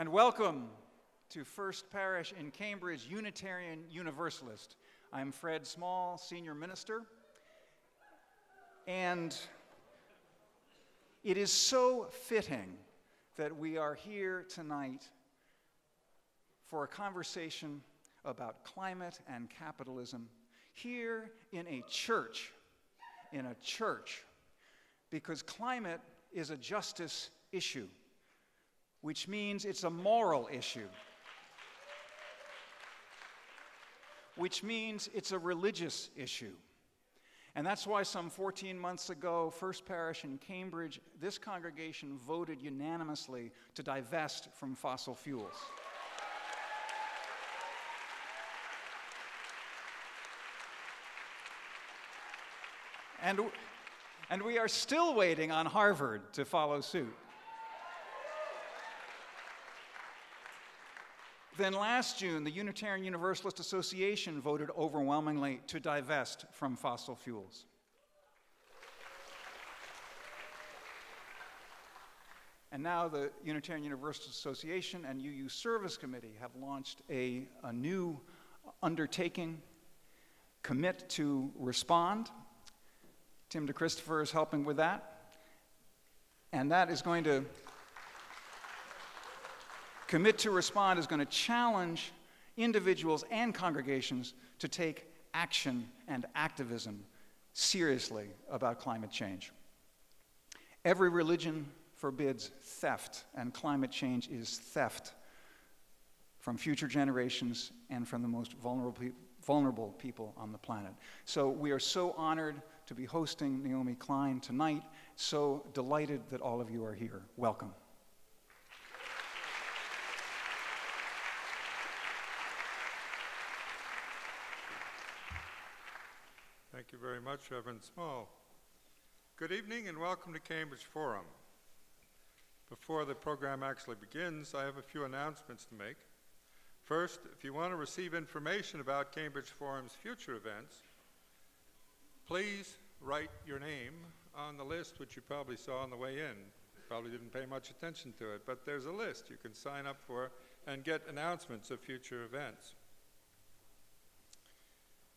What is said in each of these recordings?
And welcome to First Parish in Cambridge Unitarian Universalist. I'm Fred Small, Senior Minister, and it is so fitting that we are here tonight for a conversation about climate and capitalism here in a church, because climate is a justice issue, which means it's a moral issue, which means it's a religious issue. And that's why some 14 months ago, First Parish in Cambridge, this congregation voted unanimously to divest from fossil fuels. And we are still waiting on Harvard to follow suit. Then last June, the Unitarian Universalist Association voted overwhelmingly to divest from fossil fuels. And now the Unitarian Universalist Association and UU Service Committee have launched a new undertaking, Commit to Respond. Tim DeChristopher is helping with that. And that is going to Commit to Respond is going to challenge individuals and congregations to take action and activism seriously about climate change. Every religion forbids theft, and climate change is theft from future generations and from the most vulnerable people on the planet. So we are so honored to be hosting Naomi Klein tonight, so delighted that all of you are here. Welcome. Thank you very much, Reverend Small. Good evening and welcome to Cambridge Forum. Before the program actually begins, I have a few announcements to make. First, if you want to receive information about Cambridge Forum's future events, please write your name on the list, which you probably saw on the way in. Probably didn't pay much attention to it, but there's a list you can sign up for and get announcements of future events.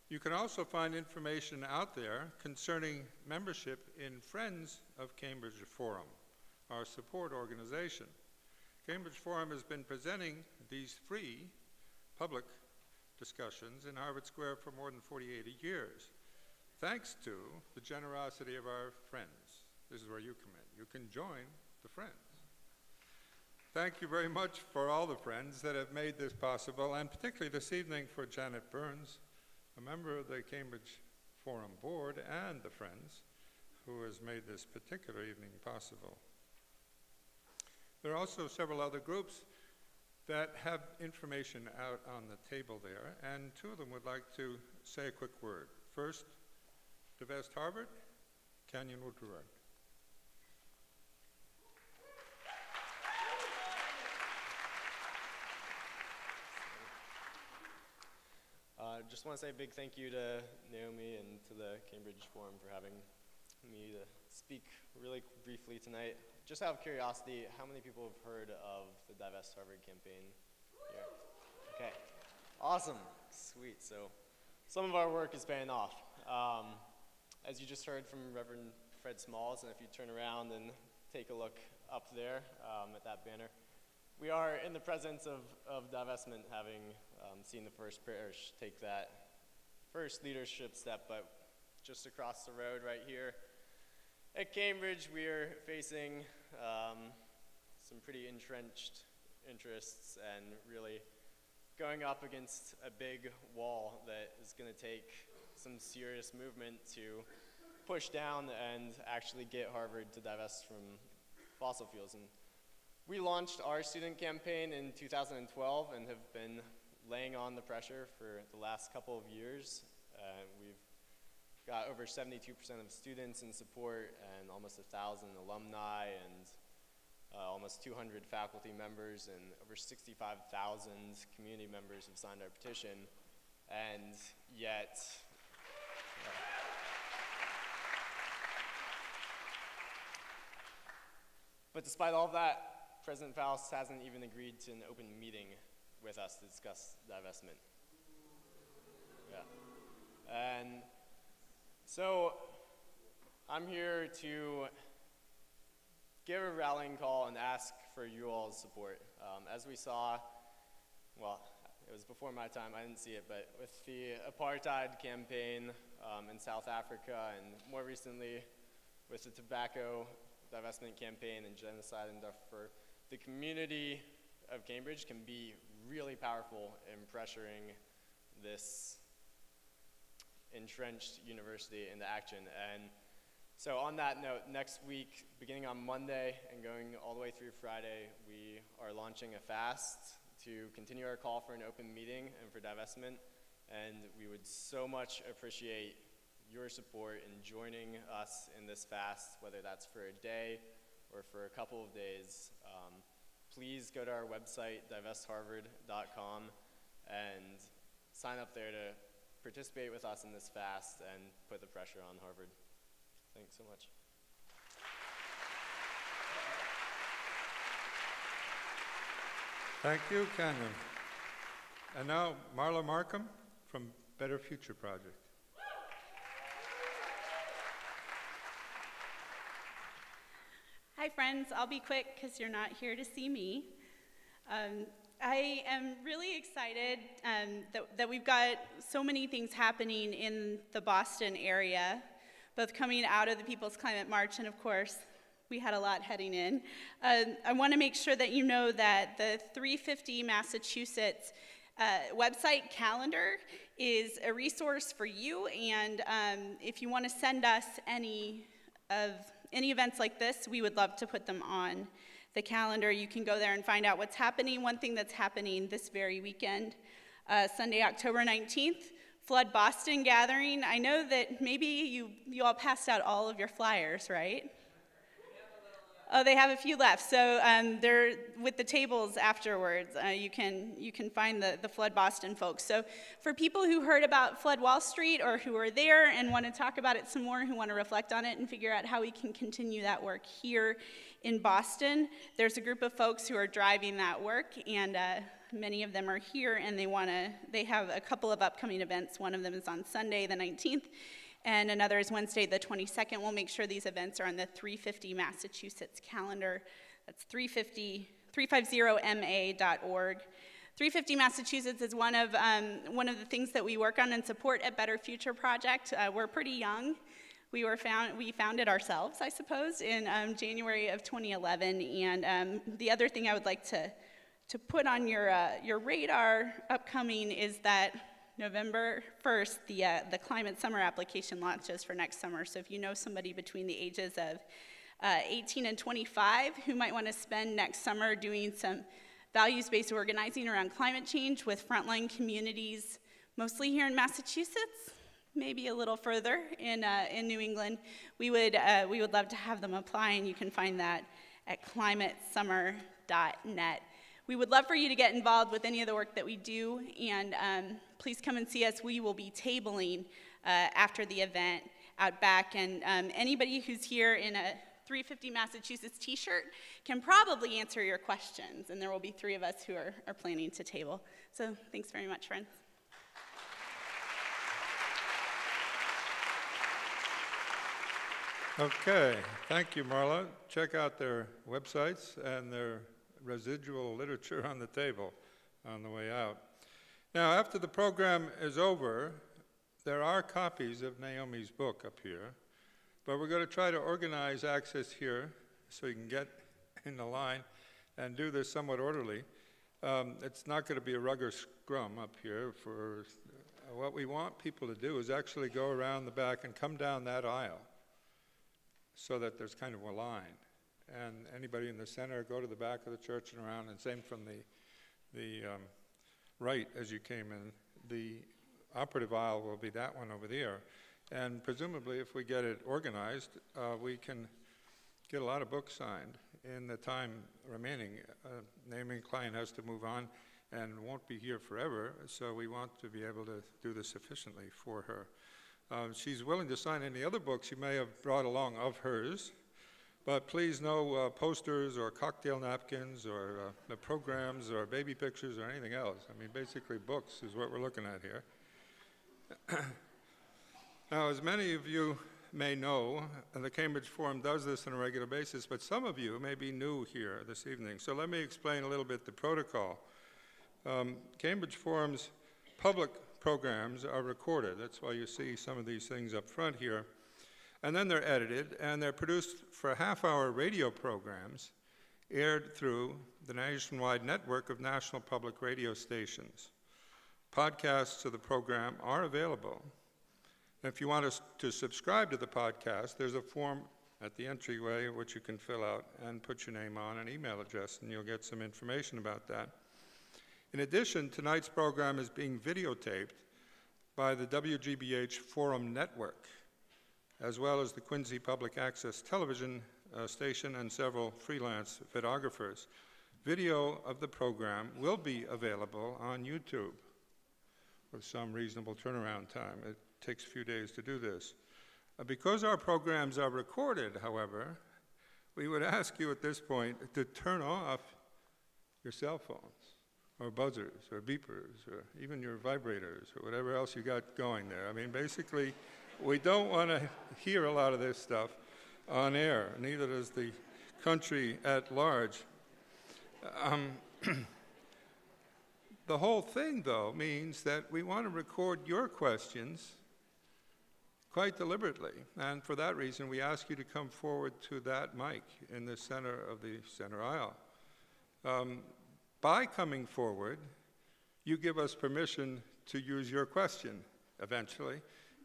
You can also find information out there concerning membership in Friends of Cambridge Forum, our support organization. Cambridge Forum has been presenting these free public discussions in Harvard Square for more than 48 years, thanks to the generosity of our friends. This is where you come in. You can join the friends. Thank you very much for all the friends that have made this possible, and particularly this evening for Janet Burns, a member of the Cambridge Forum Board and the Friends, who has made this particular evening possible. There are also several other groups that have information out on the table there, and two of them would like to say a quick word. First, Divest Harvard, Canyon Woodward. Just want to say a big thank you to Naomi and to the Cambridge Forum for having me to speak really briefly tonight. Just out of curiosity, how many people have heard of the Divest Harvard campaign here? Okay, awesome, sweet. So some of our work is paying off. As you just heard from Reverend Fred Smalls, and if you turn around and take a look up there at that banner, we are in the presence of divestment, having seen the First Parish take that first leadership step, but just across the road right here at Cambridge, we are facing some pretty entrenched interests and really going up against a big wall that is going to take some serious movement to push down and actually get Harvard to divest from fossil fuels. And we launched our student campaign in 2012 and have been laying on the pressure for the last couple of years. We've got over 72% of students in support and almost 1,000 alumni and almost 200 faculty members and over 65,000 community members have signed our petition. And yet, but despite all of that, President Faust hasn't even agreed to an open meeting with us to discuss divestment. Yeah. And so I'm here to give a rallying call and ask for you all's support. As we saw, well, it was before my time, I didn't see it, but with the apartheid campaign in South Africa, and more recently with the tobacco divestment campaign and genocide in Darfur, the community of Cambridge can be really powerful in pressuring this entrenched university into action. And so on that note, next week, beginning on Monday and going all the way through Friday, we are launching a fast to continue our call for an open meeting and for divestment. And we would so much appreciate your support in joining us in this fast, whether that's for a day or for a couple of days. Please go to our website, divestharvard.com, and sign up there to participate with us in this fast and put the pressure on Harvard. Thanks so much. Thank you, Cameron. And now, Marla Markham from Better Future Project. Hi friends, I'll be quick because you're not here to see me. I am really excited that we've got so many things happening in the Boston area, both coming out of the People's Climate March and of course, we had a lot heading in. I want to make sure that you know that the 350 Massachusetts website calendar is a resource for you, and if you want to send us any events like this, we would love to put them on the calendar. You can go there and find out what's happening. One thing that's happening this very weekend, Sunday, October 19th, Flood Boston gathering. I know that maybe you all passed out all of your flyers, right? Oh, they have a few left. So they're with the tables afterwards. You can find the Flood Boston folks. So for people who heard about Flood Wall Street or who are there and want to talk about it some more, who want to reflect on it and figure out how we can continue that work here in Boston, there's a group of folks who are driving that work, and many of them are here, and they have a couple of upcoming events. One of them is on Sunday, the 19th, and another is Wednesday, the 22nd. We'll make sure these events are on the 350 Massachusetts calendar. That's 350ma.org. 350 Massachusetts is one of the things that we work on and support at Better Future Project. We're pretty young. We founded ourselves, I suppose, in January of 2011. And the other thing I would like to put on your radar upcoming is that November 1st, the Climate Summer application launches for next summer. So if you know somebody between the ages of 18 and 25 who might want to spend next summer doing some values-based organizing around climate change with frontline communities, mostly here in Massachusetts, maybe a little further in New England, we would love to have them apply, and you can find that at climatesummer.net. We would love for you to get involved with any of the work that we do, and please come and see us. We will be tabling after the event out back, and anybody who's here in a 350 Massachusetts t-shirt can probably answer your questions, and there will be 3 of us who are planning to table. So thanks very much, friends. Okay, thank you, Marla. Check out their websites and their residual literature on the table on the way out. Now, after the program is over, there are copies of Naomi's book up here, but we're going to try to organize access here so you can get in the line and do this somewhat orderly. It's not going to be a rug or scrum up here. What we want people to do is actually go around the back and come down that aisle so that there's kind of a line. And anybody in the center, go to the back of the church and around, and same from the right as you came in. The operative aisle will be that one over there. And presumably, if we get it organized, we can get a lot of books signed in the time remaining. Naomi Klein has to move on and won't be here forever, so we want to be able to do this efficiently for her. She's willing to sign any other books you may have brought along of hers, But please, no posters or cocktail napkins or programs or baby pictures or anything else. I mean, basically books is what we're looking at here. Now, as many of you may know, the Cambridge Forum does this on a regular basis, but some of you may be new here this evening. So let me explain a little bit the protocol. Cambridge Forum's public programs are recorded. That's why you see some of these things up front here. And then they're edited, and they're produced for half-hour radio programs aired through the nationwide network of national public radio stations. Podcasts of the program are available. And if you want to subscribe to the podcast, there's a form at the entryway which you can fill out and put your name on and email address, and you'll get some information about that. In addition, tonight's program is being videotaped by the WGBH Forum Network, as well as the Quincy Public Access Television station and several freelance videographers. Video of the program will be available on YouTube with some reasonable turnaround time. It takes a few days to do this. Because our programs are recorded, however, we would ask you at this point to turn off your cell phones, or buzzers, or beepers, or even your vibrators, or whatever else you got going there. I mean, basically, we don't want to hear a lot of this stuff on air, neither does the country at large. The whole thing, though, means that we want to record your questions quite deliberately, and for that reason, we ask you to come forward to that mic in the center of the center aisle. By coming forward, you give us permission to use your question eventually,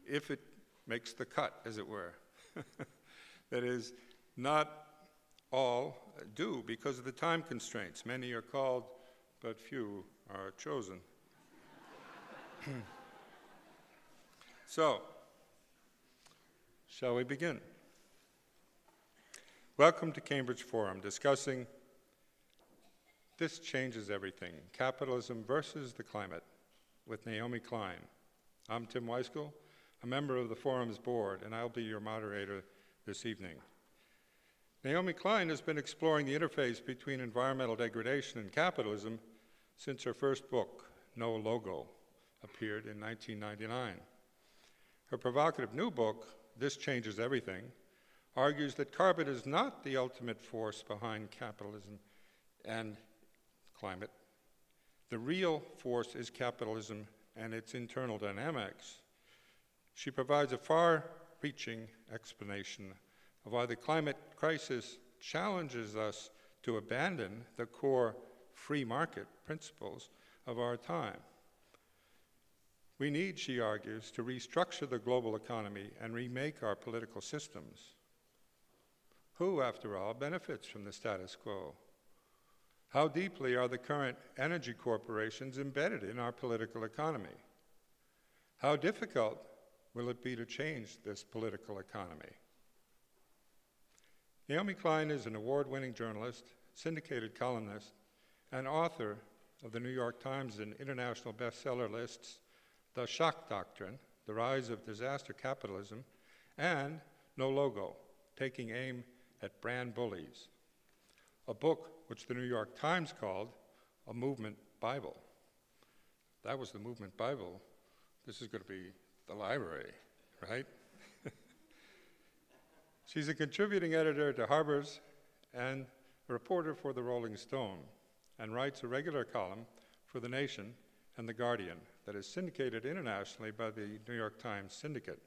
if it makes the cut, as it were. That is, not all do because of the time constraints. Many are called, but few are chosen. So, shall we begin? Welcome to Cambridge Forum, discussing This Changes Everything, Capitalism versus the Climate, with Naomi Klein. I'm Tim Weiskell, a member of the Forum's board, and I'll be your moderator this evening. Naomi Klein has been exploring the interface between environmental degradation and capitalism since her first book, No Logo, appeared in 1999. Her provocative new book, This Changes Everything, argues that carbon is not the ultimate force behind capitalism and climate. The real force is capitalism and its internal dynamics. She provides a far-reaching explanation of why the climate crisis challenges us to abandon the core free market principles of our time. We need, she argues, to restructure the global economy and remake our political systems. Who, after all, benefits from the status quo? How deeply are the current energy corporations embedded in our political economy? How difficult will it be to change this political economy? Naomi Klein is an award-winning journalist, syndicated columnist, and author of the New York Times and international bestseller lists The Shock Doctrine, The Rise of Disaster Capitalism, and No Logo, Taking Aim at Brand Bullies, a book which the New York Times called a movement Bible. That was the movement Bible. This is going to be the library, right? She's a contributing editor to Harper's and a reporter for the Rolling Stone, and writes a regular column for The Nation and The Guardian that is syndicated internationally by the New York Times Syndicate.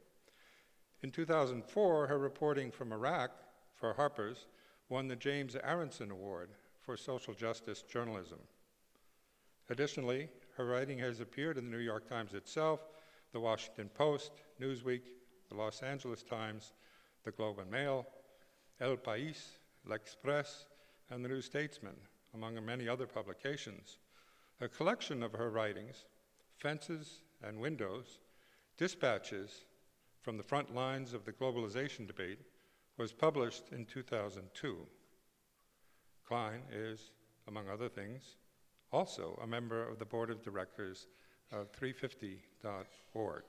In 2004, her reporting from Iraq for Harper's won the James Aronson Award for social justice journalism. Additionally, her writing has appeared in the New York Times itself, the Washington Post, Newsweek, the Los Angeles Times, the Globe and Mail, El País, L'Express, and the New Statesman, among many other publications. A collection of her writings, Fences and Windows, Dispatches from the Front Lines of the Globalization Debate, was published in 2002. Klein is, among other things, also a member of the board of directors of 350.org.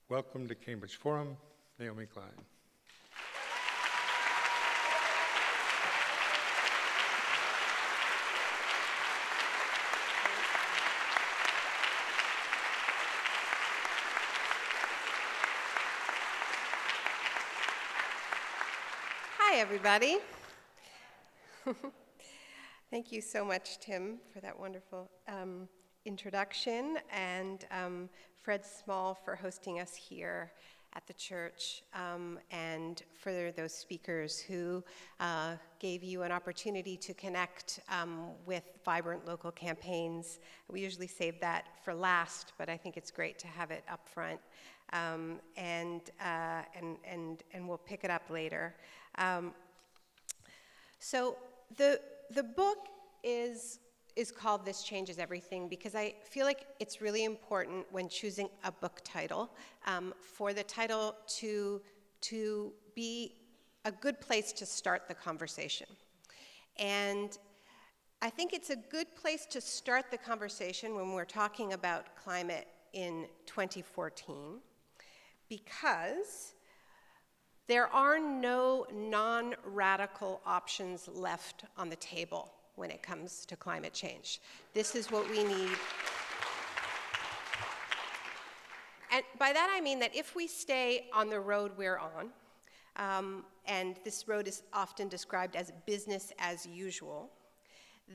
Welcome to Cambridge Forum, Naomi Klein. Hi, everybody. Thank you so much, Tim, for that wonderful introduction, and Fred Small for hosting us here at the church, and for those speakers who gave you an opportunity to connect with vibrant local campaigns. We usually save that for last, but I think it's great to have it up front, and we'll pick it up later. So the book is called This Changes Everything because I feel like it's really important when choosing a book title for the title to be a good place to start the conversation. And I think it's a good place to start the conversation when we're talking about climate in 2014 because there are no non-radical options left on the table when it comes to climate change. This is what we need. And by that I mean that if we stay on the road we're on, and this road is often described as business as usual,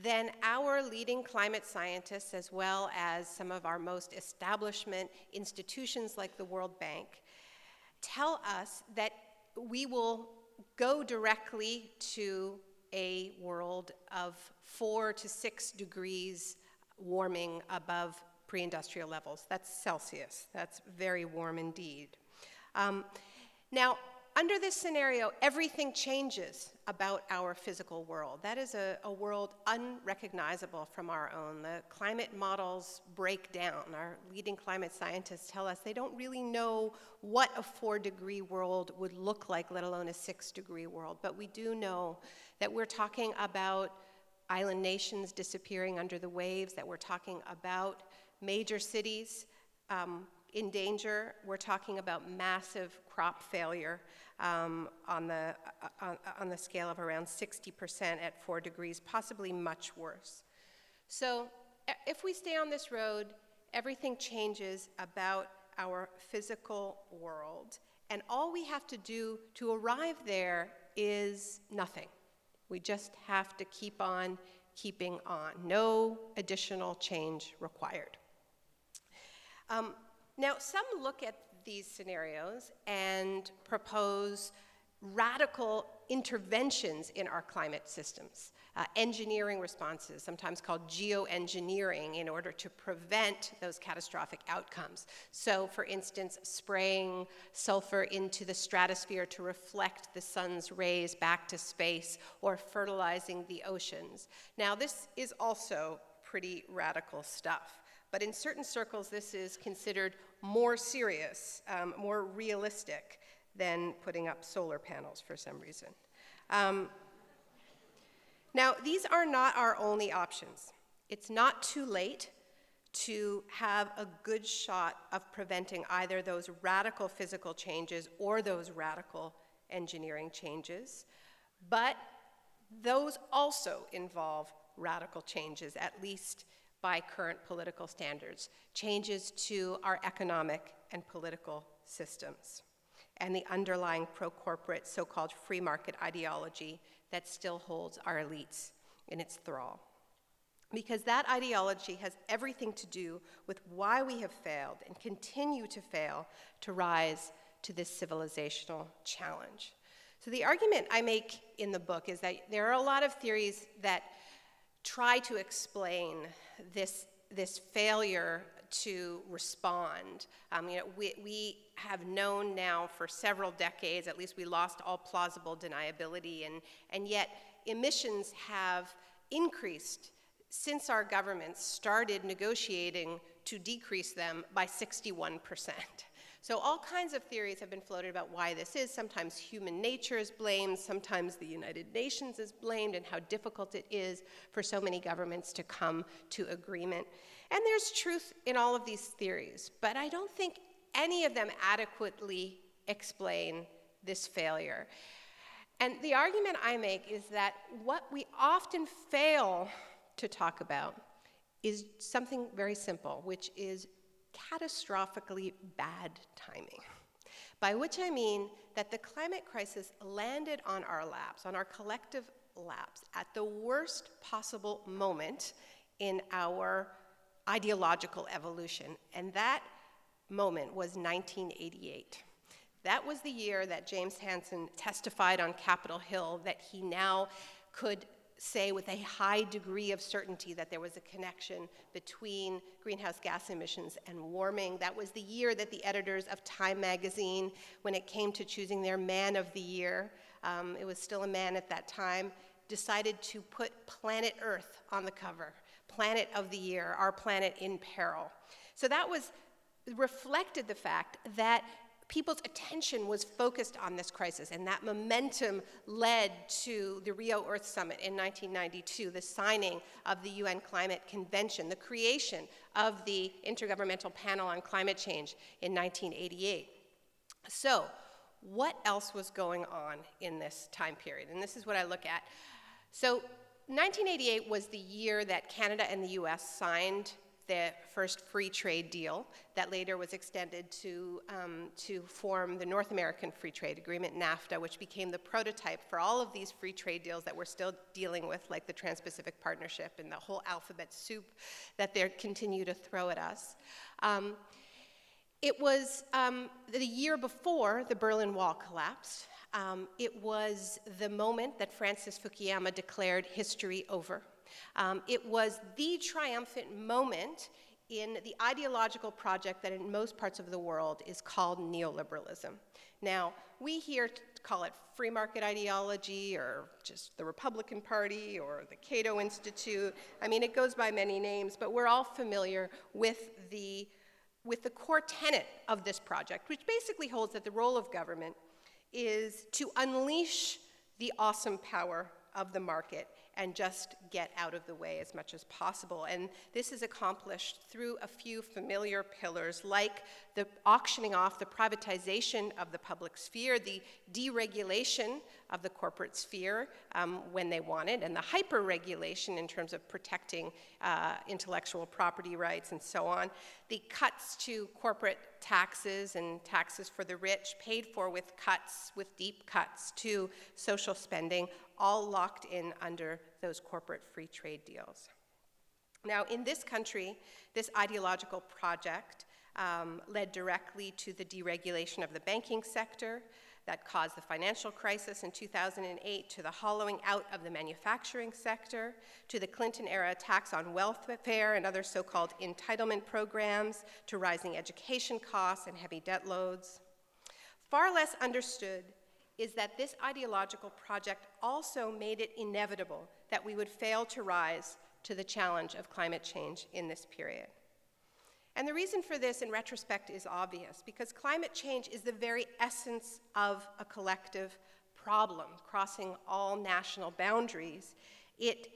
then our leading climate scientists, as well as some of our most establishment institutions like the World Bank, tell us that we will go directly to a world of 4 to 6 degrees warming above pre-industrial levels. That's Celsius. That's very warm indeed. Now, under this scenario, everything changes about our physical world. That is a world unrecognizable from our own. The climate models break down. Our leading climate scientists tell us they don't really know what a 4-degree world would look like, let alone a 6-degree world. But we do know that we're talking about island nations disappearing under the waves, that we're talking about major cities in danger. We're talking about massive crop failure on the scale of around 60% at 4 degrees, possibly much worse. So if we stay on this road, everything changes about our physical world, and all we have to do to arrive there is nothing. We just have to keep on keeping on. No additional change required. Now, some look at these scenarios and propose radical interventions in our climate systems, engineering responses, sometimes called geoengineering, in order to prevent those catastrophic outcomes. So, for instance, spraying sulfur into the stratosphere to reflect the sun's rays back to space, or fertilizing the oceans. Now, this is also pretty radical stuff. But in certain circles, this is considered more serious, more realistic than putting up solar panels for some reason. Now, these are not our only options. It's not too late to have a good shot of preventing either those radical physical changes or those radical engineering changes, but those also involve radical changes, at least by current political standards, changes to our economic and political systems, and the underlying pro-corporate so-called free market ideology that still holds our elites in its thrall. Because that ideology has everything to do with why we have failed and continue to fail to rise to this civilizational challenge. So the argument I make in the book is that there are a lot of theories that try to explain this failure to respond. We have known now for several decades, at least we lost all plausible deniability, and yet emissions have increased since our governments started negotiating to decrease them by 61%. So all kinds of theories have been floated about why this is. Sometimes human nature is blamed, sometimes the United Nations is blamed, and how difficult it is for so many governments to come to agreement. And there's truth in all of these theories, but I don't think any of them adequately explain this failure. And the argument I make is that what we often fail to talk about is something very simple, which is catastrophically bad timing. by which I mean that the climate crisis landed on our laps, on our collective laps, at the worst possible moment in our ideological evolution, and that moment was 1988. That was the year that James Hansen testified on Capitol Hill that he now could say with a high degree of certainty that there was a connection between greenhouse gas emissions and warming. That was the year that the editors of Time magazine, when it came to choosing their man of the year, it was still a man at that time, decided to put planet Earth on the cover. Planet of the year, our planet in peril. So that reflected the fact that people's attention was focused on this crisis, and that momentum led to the Rio Earth Summit in 1992, the signing of the UN Climate Convention, the creation of the Intergovernmental Panel on Climate Change in 1988. So, what else was going on in this time period? And this is what I look at. So, 1988 was the year that Canada and the US signed the first free trade deal that later was extended to form the North American Free Trade Agreement, NAFTA, which became the prototype for all of these free trade deals that we're still dealing with, like the Trans-Pacific Partnership and the whole alphabet soup that they continue to throw at us. It was the year before the Berlin Wall collapsed. It was the moment that Francis Fukuyama declared history over. It was the triumphant moment in the ideological project that in most parts of the world is called neoliberalism. Now, we here call it free market ideology or just the Republican Party or the Cato Institute. I mean, it goes by many names, but we're all familiar with the core tenet of this project, which basically holds that the role of government is to unleash the awesome power of the market and just get out of the way as much as possible. And this is accomplished through a few familiar pillars, like the auctioning off, the privatization of the public sphere, the deregulation of the corporate sphere when they want it, and the hyper-regulation in terms of protecting intellectual property rights and so on. The cuts to corporate taxes and taxes for the rich, paid for with cuts, with deep cuts to social spending, all locked in under those corporate free trade deals. Now, in this country, this ideological project led directly to the deregulation of the banking sector that caused the financial crisis in 2008, to the hollowing out of the manufacturing sector, to the Clinton-era attacks on welfare and other so-called entitlement programs, to rising education costs and heavy debt loads. Far less understood is that this ideological project also made it inevitable that we would fail to rise to the challenge of climate change in this period. And the reason for this, in retrospect, is obvious, because climate change is the very essence of a collective problem, crossing all national boundaries. It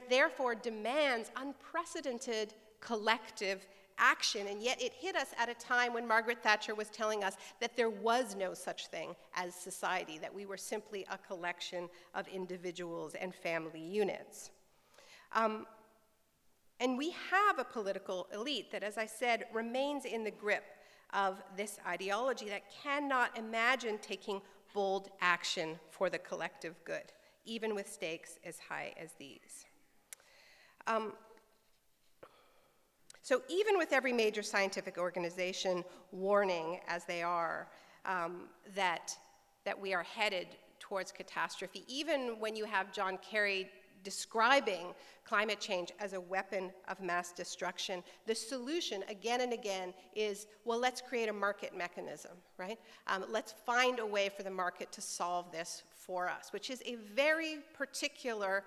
therefore demands unprecedented collective action, and yet it hit us at a time when Margaret Thatcher was telling us that there was no such thing as society, that we were simply a collection of individuals and family units. And we have a political elite that, as I said, remains in the grip of this ideology that cannot imagine taking bold action for the collective good, even with stakes as high as these. So even with every major scientific organization warning, as they are, that we are headed towards catastrophe, even when you have John Kerry describing climate change as a weapon of mass destruction, the solution again and again is, well, let's create a market mechanism, right? Let's find a way for the market to solve this for us, which is a very particular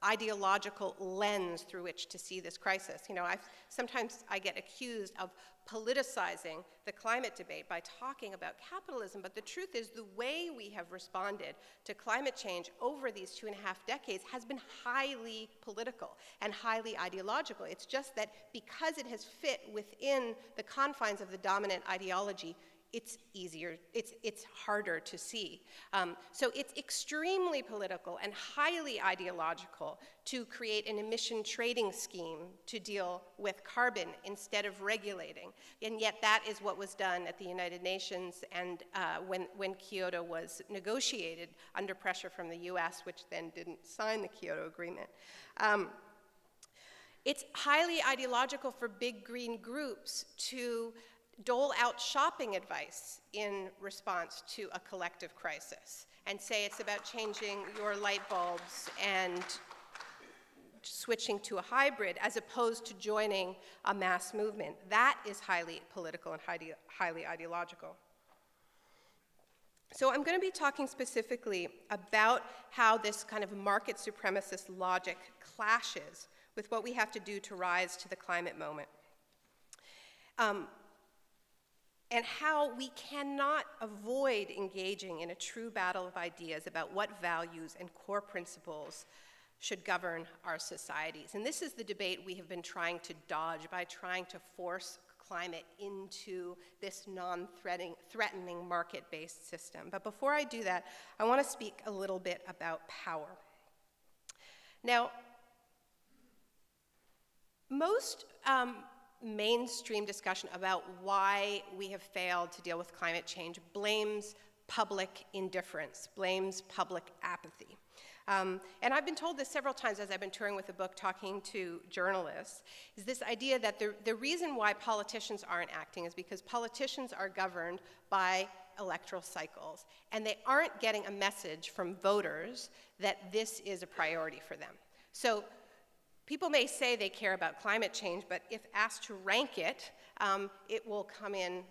ideological lens through which to see this crisis. You know, sometimes I get accused of politicizing the climate debate by talking about capitalism, but the truth is the way we have responded to climate change over these 2.5 decades has been highly political and highly ideological. It's just that because it has fit within the confines of the dominant ideology, it's easier, it's harder to see. So it's extremely political and highly ideological to create an emission trading scheme to deal with carbon instead of regulating. And yet that is what was done at the United Nations and when Kyoto was negotiated under pressure from the US, which then didn't sign the Kyoto Agreement. It's highly ideological for big green groups to dole out shopping advice in response to a collective crisis and say it's about changing your light bulbs and switching to a hybrid as opposed to joining a mass movement. That is highly political and highly ideological. So I'm going to be talking specifically about how this kind of market supremacist logic clashes with what we have to do to rise to the climate moment. And how we cannot avoid engaging in a true battle of ideas about what values and core principles should govern our societies. And this is the debate we have been trying to dodge by trying to force climate into this non-threatening market-based system. But before I do that, I want to speak a little bit about power. Now, most mainstream discussion about why we have failed to deal with climate change blames public indifference, blames public apathy. And I've been told this several times as I've been touring with the book, talking to journalists, is this idea that the reason why politicians aren't acting is because politicians are governed by electoral cycles, and they aren't getting a message from voters that this is a priority for them. So people may say they care about climate change, but if asked to rank it, it will come in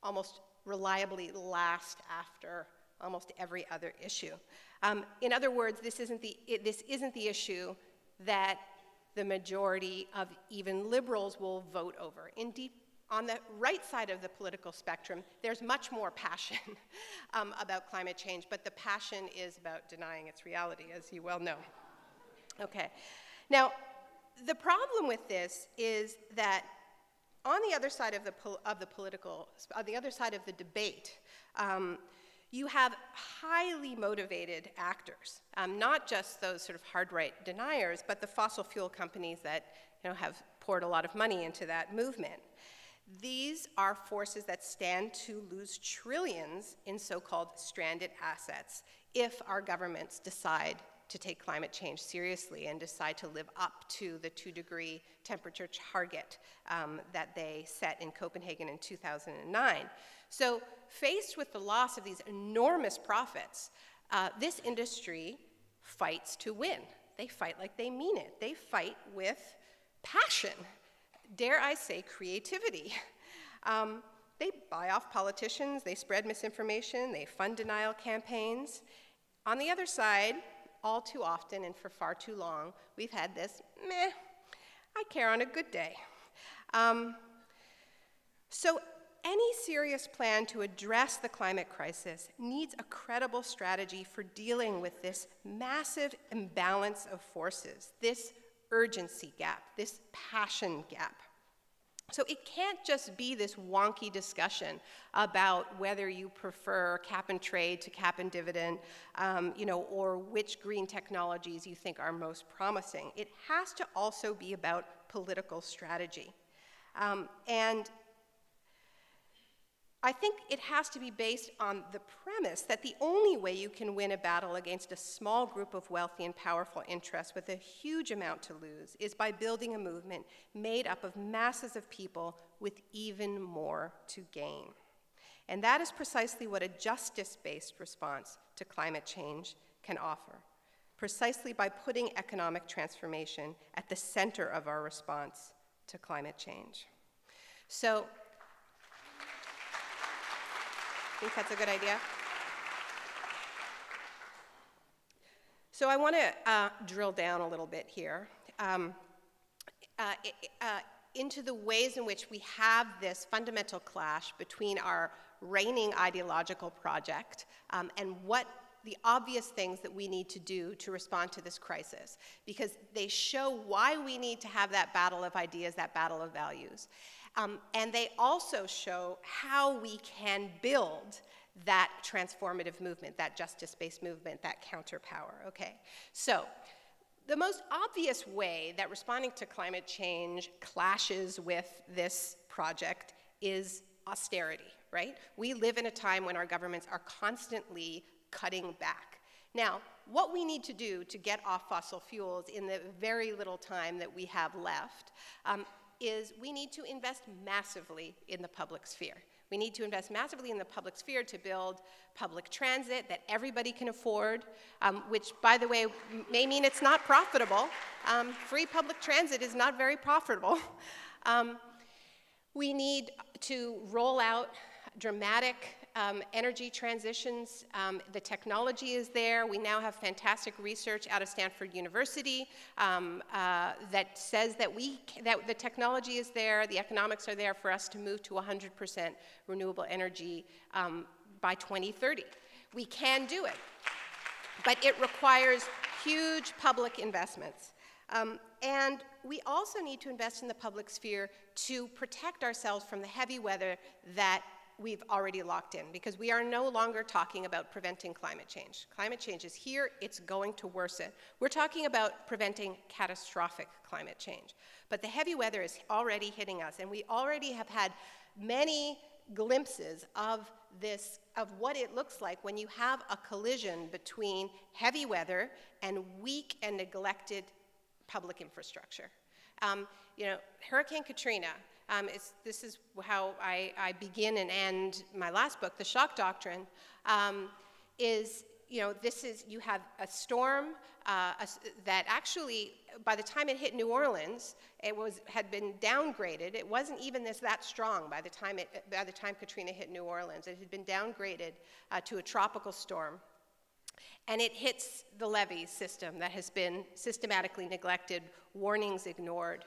almost reliably last after almost every other issue. In other words, this isn't the issue that the majority of even liberals will vote over. Indeed, on the right side of the political spectrum, there's much more passion about climate change, but the passion is about denying its reality, as you well know. Okay. Now, the problem with this is that on the other side of the other side of the debate, you have highly motivated actors, not just those sort of hard-right deniers, but the fossil fuel companies that have poured a lot of money into that movement. These are forces that stand to lose trillions in so-called stranded assets if our governments decide to take climate change seriously and decide to live up to the 2-degree temperature target that they set in Copenhagen in 2009. So faced with the loss of these enormous profits, this industry fights to win. They fight like they mean it. They fight with passion, dare I say creativity. They buy off politicians, they spread misinformation, they fund denial campaigns. On the other side, all too often and for far too long, we've had this, meh, I care on a good day. So any serious plan to address the climate crisis needs a credible strategy for dealing with this massive imbalance of forces, this urgency gap, this passion gap. So it can't just be this wonky discussion about whether you prefer cap and trade to cap and dividend, or which green technologies you think are most promising. It has to also be about political strategy. And I think it has to be based on the premise that the only way you can win a battle against a small group of wealthy and powerful interests with a huge amount to lose is by building a movement made up of masses of people with even more to gain. And that is precisely what a justice-based response to climate change can offer, precisely by putting economic transformation at the center of our response to climate change. So, I think that's a good idea. So I want to drill down a little bit here into the ways in which we have this fundamental clash between our reigning ideological project and what the obvious things that we need to do to respond to this crisis, because they show why we need to have that battle of ideas, that battle of values. And they also show how we can build that transformative movement, that justice-based movement, that counterpower, okay? So, the most obvious way that responding to climate change clashes with this project is austerity, right? We live in a time when our governments are constantly cutting back. Now, what we need to do to get off fossil fuels in the very little time that we have left is we need to invest massively in the public sphere. We need to invest massively in the public sphere to build public transit that everybody can afford, which, by the way, may mean it's not profitable. Free public transit is not very profitable. We need to roll out dramatic energy transitions. The technology is there. We now have fantastic research out of Stanford University that says that the technology is there, the economics are there for us to move to 100% renewable energy by 2030. We can do it, but it requires huge public investments. And we also need to invest in the public sphere to protect ourselves from the heavy weather that we've already locked in, because we are no longer talking about preventing climate change. Climate change is here, it's going to worsen. We're talking about preventing catastrophic climate change. But the heavy weather is already hitting us, and we already have had many glimpses of this, of what it looks like when you have a collision between heavy weather and weak and neglected public infrastructure. You know, Hurricane Katrina, this is how I begin and end my last book, The Shock Doctrine, is, you know, you have a storm that actually, by the time it hit New Orleans, had been downgraded. It wasn't even that strong by the time Katrina hit New Orleans. It had been downgraded to a tropical storm. And it hits the levee system that has been systematically neglected, warnings ignored.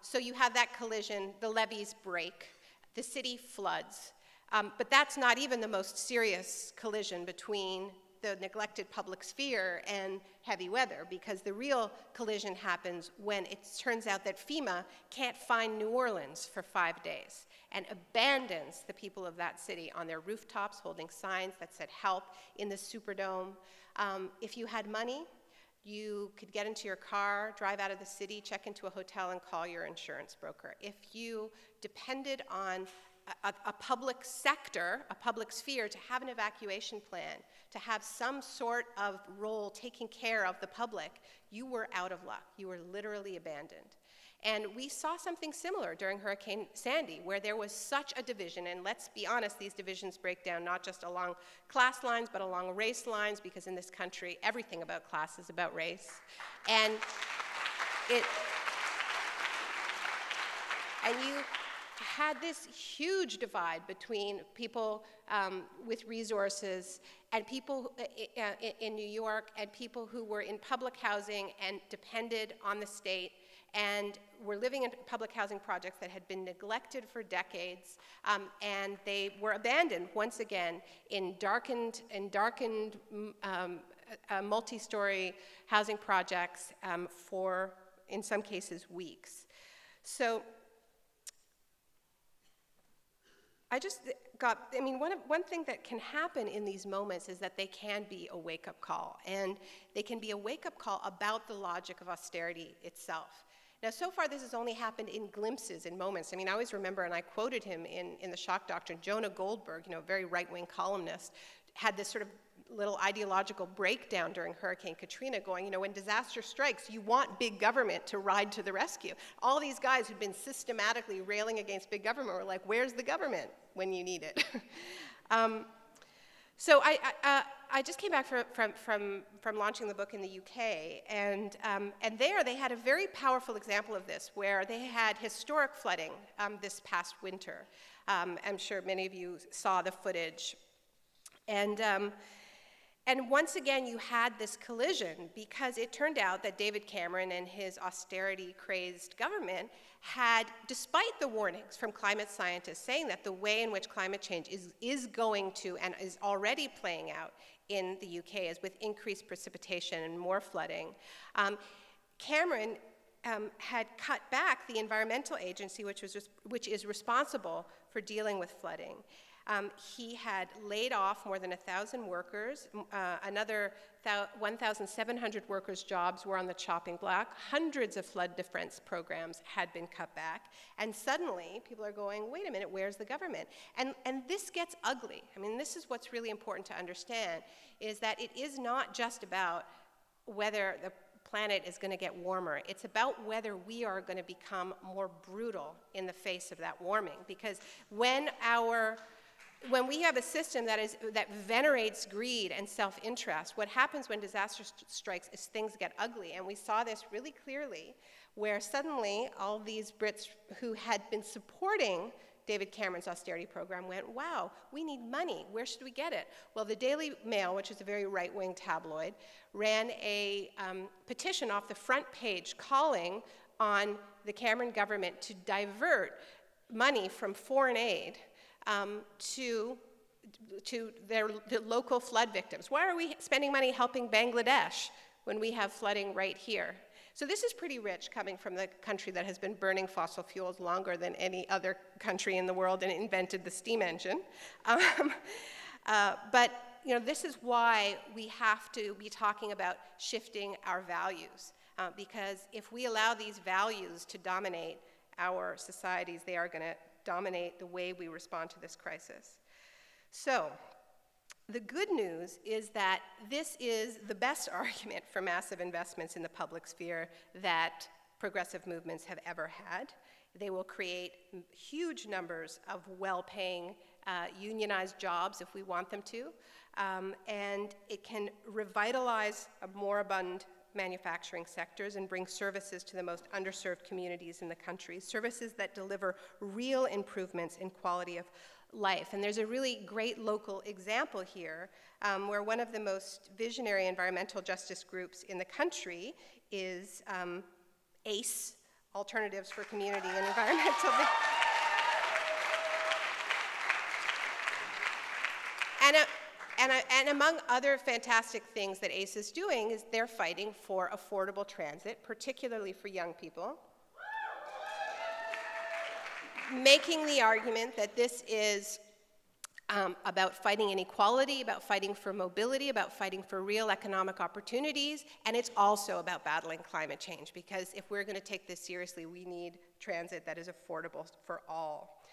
So you have that collision, the levees break, the city floods. But that's not even the most serious collision between the neglected public sphere and heavy weather, because the real collision happens when it turns out that FEMA can't find New Orleans for 5 days and abandons the people of that city on their rooftops holding signs that said help in the Superdome. If you had money, you could get into your car, drive out of the city, check into a hotel, and call your insurance broker. If you depended on a public sector, a public sphere, to have an evacuation plan, to have some sort of role taking care of the public, you were out of luck. You were literally abandoned. And we saw something similar during Hurricane Sandy, where there was such a division, and let's be honest, these divisions break down not just along class lines, but along race lines, because in this country, everything about class is about race. And you had this huge divide between people with resources and people in New York and people who were in public housing and depended on the state and were living in public housing projects that had been neglected for decades, and they were abandoned once again in darkened multi-story housing projects for, in some cases, weeks. So one thing that can happen in these moments is that they can be a wake-up call, and they can be a wake-up call about the logic of austerity itself. Now, so far, this has only happened in glimpses, in moments. I mean, I always remember, and I quoted him in The Shock Doctrine, Jonah Goldberg, a very right-wing columnist, had this sort of little ideological breakdown during Hurricane Katrina, going, when disaster strikes, you want big government to ride to the rescue. All these guys who'd been systematically railing against big government were like, where's the government when you need it? So I just came back from launching the book in the UK, and there they had a very powerful example of this, where they had historic flooding this past winter. I'm sure many of you saw the footage. And once again, you had this collision, because it turned out that David Cameron and his austerity-crazed government had, despite the warnings from climate scientists saying that the way in which climate change is going to and is already playing out in the UK is with increased precipitation and more flooding, Cameron had cut back the environmental agency, which is responsible for dealing with flooding. He had laid off more than 1,000 workers. Another 1,700 workers' jobs were on the chopping block. Hundreds of flood defense programs had been cut back. And suddenly, people are going, wait a minute, where's the government? And this gets ugly. I mean, this is what's really important to understand, is that it is not just about whether the planet is going to get warmer. It's about whether we are going to become more brutal in the face of that warming. Because when we have a system that venerates greed and self-interest, what happens when disaster strikes is things get ugly. And we saw this really clearly, where suddenly all these Brits who had been supporting David Cameron's austerity program went, wow, we need money. Where should we get it? Well, the Daily Mail, which is a very right-wing tabloid, ran a petition off the front page calling on the Cameron government to divert money from foreign aid to the local flood victims. Why are we spending money helping Bangladesh when we have flooding right here? So this is pretty rich, coming from the country that has been burning fossil fuels longer than any other country in the world and invented the steam engine. But this is why we have to be talking about shifting our values, because if we allow these values to dominate our societies, they are going to dominate the way we respond to this crisis. So the good news is that this is the best argument for massive investments in the public sphere that progressive movements have ever had. They will create huge numbers of well-paying unionized jobs if we want them to, and it can revitalize moribund manufacturing sectors and bring services to the most underserved communities in the country, services that deliver real improvements in quality of life. And there's a really great local example here where one of the most visionary environmental justice groups in the country is ACE, Alternatives for Community and Environmental. And among other fantastic things that ACE is doing is they're fighting for affordable transit, particularly for young people, making the argument that this is about fighting inequality, about fighting for mobility, about fighting for real economic opportunities, and it's also about battling climate change, because if we're going to take this seriously, we need transit that is affordable for all.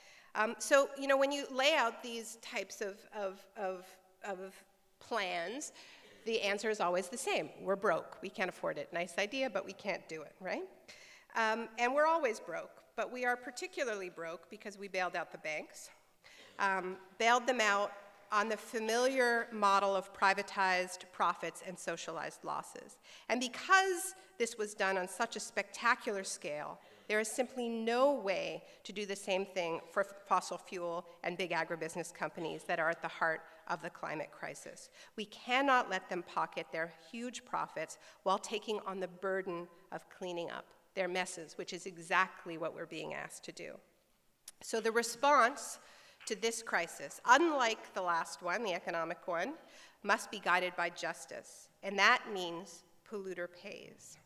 So, when you lay out these types of plans, the answer is always the same. We're broke. We can't afford it. Nice idea, but we can't do it, right? And we're always broke, but we are particularly broke because we bailed out the banks, bailed them out on the familiar model of privatized profits and socialized losses. And because this was done on such a spectacular scale, there is simply no way to do the same thing for fossil fuel and big agribusiness companies that are at the heart of the climate crisis. We cannot let them pocket their huge profits while taking on the burden of cleaning up their messes, which is exactly what we're being asked to do. So the response to this crisis, unlike the last one, the economic one, must be guided by justice, and that means polluter pays.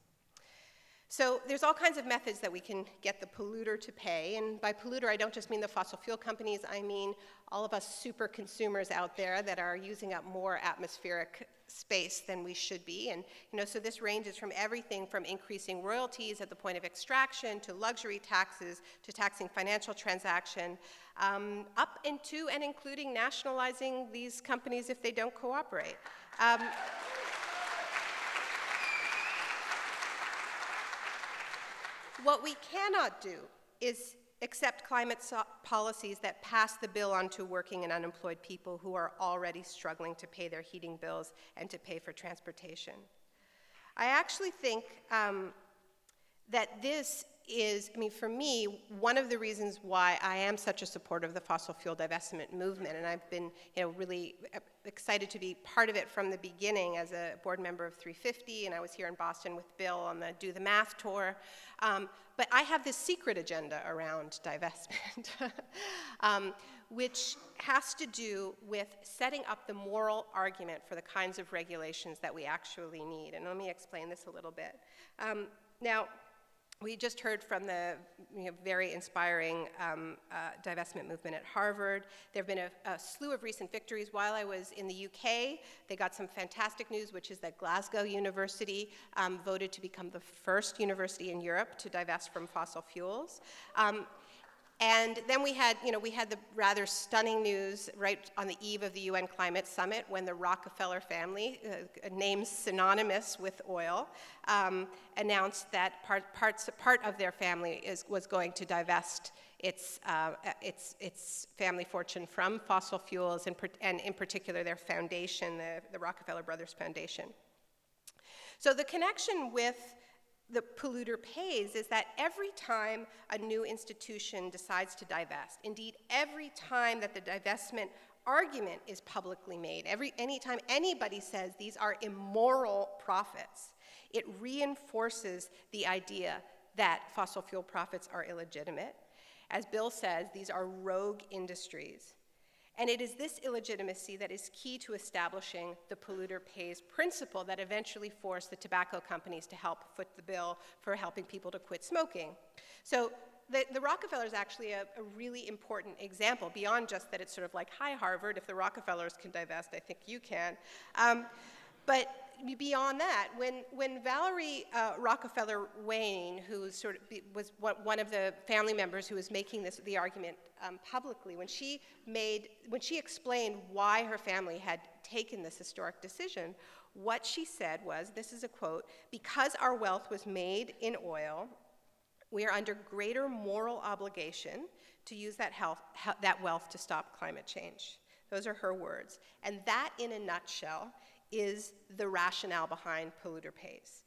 So there's all kinds of methods that we can get the polluter to pay, and by polluter I don't just mean the fossil fuel companies, I mean all of us super consumers out there that are using up more atmospheric space than we should be. And so this ranges from everything from increasing royalties at the point of extraction to luxury taxes to taxing financial transaction, up into and including nationalizing these companies if they don't cooperate. What we cannot do is accept climate policies that pass the bill on to working and unemployed people who are already struggling to pay their heating bills and to pay for transportation. I actually think that this is, for me, one of the reasons why I am such a supporter of the fossil fuel divestment movement, and I've been really excited to be part of it from the beginning as a board member of 350, and I was here in Boston with Bill on the Do the Math tour. But I have this secret agenda around divestment, which has to do with setting up the moral argument for the kinds of regulations that we actually need. And let me explain this a little bit. Now, We just heard from the very inspiring divestment movement at Harvard. There have been a slew of recent victories. While I was in the UK, they got some fantastic news, which is that Glasgow University voted to become the first university in Europe to divest from fossil fuels. And then we had the rather stunning news right on the eve of the UN Climate Summit when the Rockefeller family, names synonymous with oil, announced that part of their family was going to divest its family fortune from fossil fuels, and in particular their foundation, the Rockefeller Brothers Foundation. So the connection with the polluter pays is that every time a new institution decides to divest, indeed every time that the divestment argument is publicly made, anytime anybody says these are immoral profits, it reinforces the idea that fossil fuel profits are illegitimate. As Bill says, these are rogue industries. And it is this illegitimacy that is key to establishing the polluter pays principle that eventually forced the tobacco companies to help foot the bill for helping people to quit smoking. So the Rockefeller is actually a really important example, beyond just that it's sort of like, hi, Harvard, if the Rockefellers can divest, I think you can. But beyond that, when Valerie Rockefeller Wayne, who sort of was one of the family members who was making the argument publicly, when she explained why her family had taken this historic decision, what she said was, this is a quote, "Because our wealth was made in oil, we are under greater moral obligation to use that wealth to stop climate change." Those are her words. And that, in a nutshell, is the rationale behind polluter pays.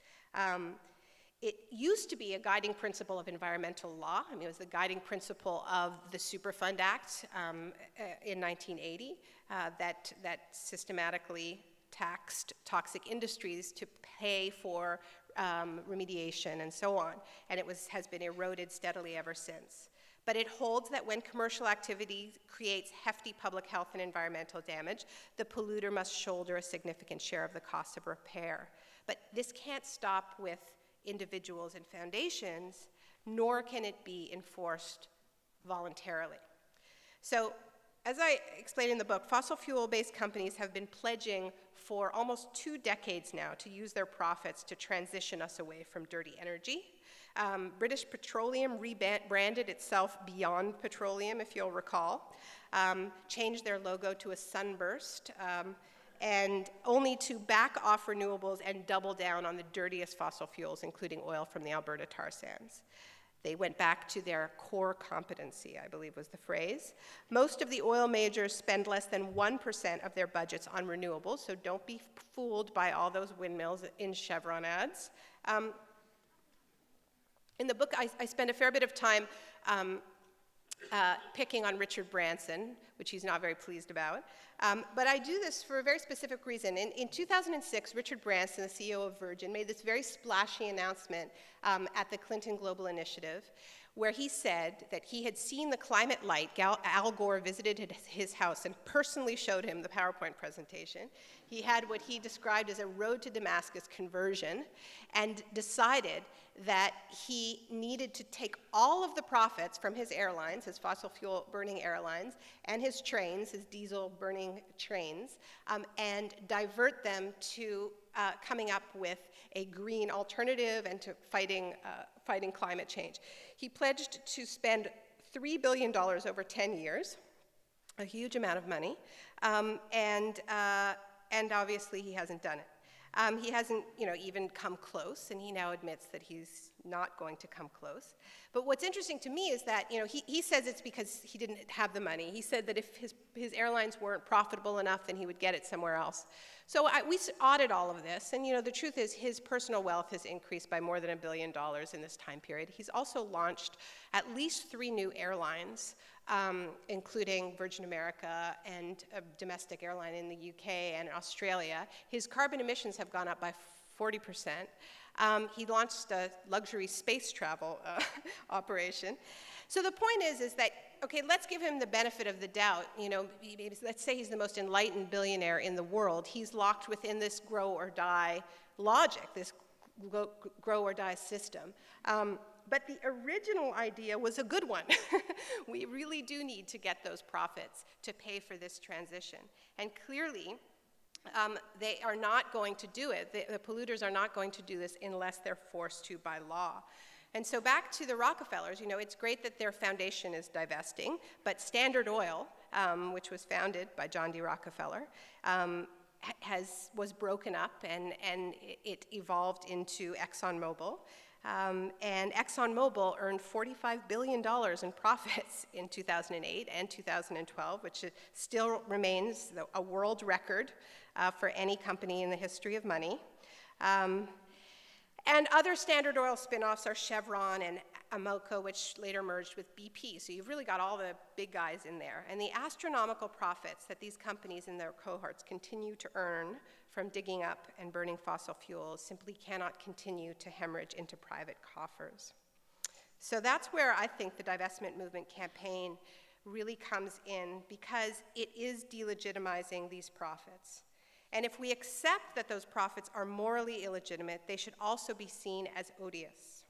It used to be a guiding principle of environmental law. I mean, it was the guiding principle of the Superfund Act in 1980 that systematically taxed toxic industries to pay for remediation and so on. And it has been eroded steadily ever since. But it holds that when commercial activity creates hefty public health and environmental damage, the polluter must shoulder a significant share of the cost of repair. But this can't stop with individuals and foundations, nor can it be enforced voluntarily. So, as I explained in the book, fossil fuel-based companies have been pledging for almost 2 decades now to use their profits to transition us away from dirty energy. British Petroleum rebranded itself Beyond Petroleum, if you'll recall, changed their logo to a sunburst, and only to back off renewables and double down on the dirtiest fossil fuels, including oil from the Alberta tar sands. They went back to their core competency, I believe was the phrase. Most of the oil majors spend less than 1% of their budgets on renewables, so don't be fooled by all those windmills in Chevron ads. In the book, I spend a fair bit of time picking on Richard Branson, which he's not very pleased about. But I do this for a very specific reason. In 2006, Richard Branson, the CEO of Virgin, made this very splashy announcement at the Clinton Global Initiative, where he said that he had seen the climate light. Al Gore visited his house and personally showed him the PowerPoint presentation. He had what he described as a road to Damascus conversion, and decided that he needed to take all of the profits from his airlines, his fossil fuel burning airlines, and his trains, his diesel burning trains, and divert them to coming up with a green alternative and to fighting climate change. He pledged to spend $3 billion over 10 years, a huge amount of money, and obviously he hasn't done it. He hasn't, even come close, and he now admits that he's not going to come close. But what's interesting to me is that, he says it's because he didn't have the money. He said that if his airlines weren't profitable enough, then he would get it somewhere else. So we audit all of this, and the truth is his personal wealth has increased by more than $1 billion in this time period. He's also launched at least 3 new airlines, including Virgin America and a domestic airline in the UK and Australia. His carbon emissions have gone up by 40%. He launched a luxury space travel operation. So the point is that, okay, let's give him the benefit of the doubt. Let's say he's the most enlightened billionaire in the world. He's locked within this grow or die logic, this grow or die system. But the original idea was a good one. We really do need to get those profits to pay for this transition. And clearly, they are not going to do it. The polluters are not going to do this unless they're forced to by law. And so back to the Rockefellers, you know, it's great that their foundation is divesting, but Standard Oil, which was founded by John D. Rockefeller, was broken up and it evolved into ExxonMobil. And ExxonMobil earned $45 billion in profits in 2008 and 2012, which still remains a world record for any company in the history of money. And other Standard Oil spin-offs are Chevron and Amoco, which later merged with BP. So you've really got all the big guys in there. And the astronomical profits that these companies and their cohorts continue to earn from digging up and burning fossil fuels simply cannot continue to hemorrhage into private coffers. So that's where I think the divestment movement campaign really comes in, because it is delegitimizing these profits. And if we accept that those profits are morally illegitimate, they should also be seen as odious.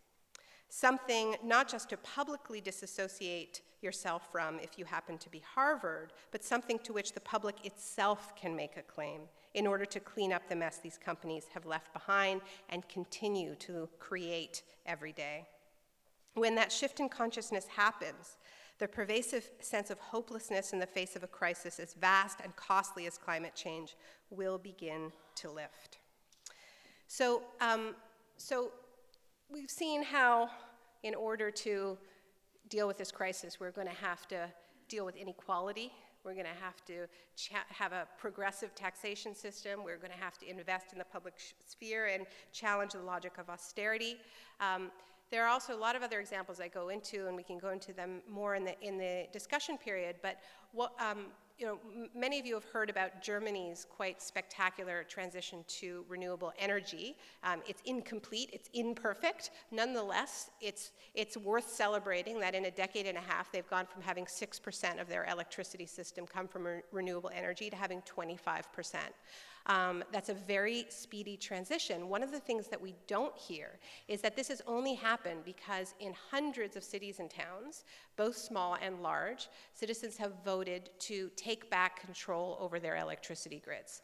Something not just to publicly disassociate yourself from if you happen to be Harvard, but something to which the public itself can make a claim in order to clean up the mess these companies have left behind and continue to create every day. When that shift in consciousness happens, the pervasive sense of hopelessness in the face of a crisis as vast and costly as climate change will begin to lift. So we've seen how, in order to deal with this crisis, we're going to have to deal with inequality. We're going to have to have a progressive taxation system. We're going to have to invest in the public sphere and challenge the logic of austerity. There are also a lot of other examples I go into, and we can go into them more in the discussion period. But what, many of you have heard about Germany's quite spectacular transition to renewable energy. It's incomplete, it's imperfect. Nonetheless, it's worth celebrating that in a decade and a half, they've gone from having 6% of their electricity system come from renewable energy to having 25%. That's a very speedy transition. One of the things that we don't hear is that this has only happened because in hundreds of cities and towns, both small and large, citizens have voted to take back control over their electricity grids.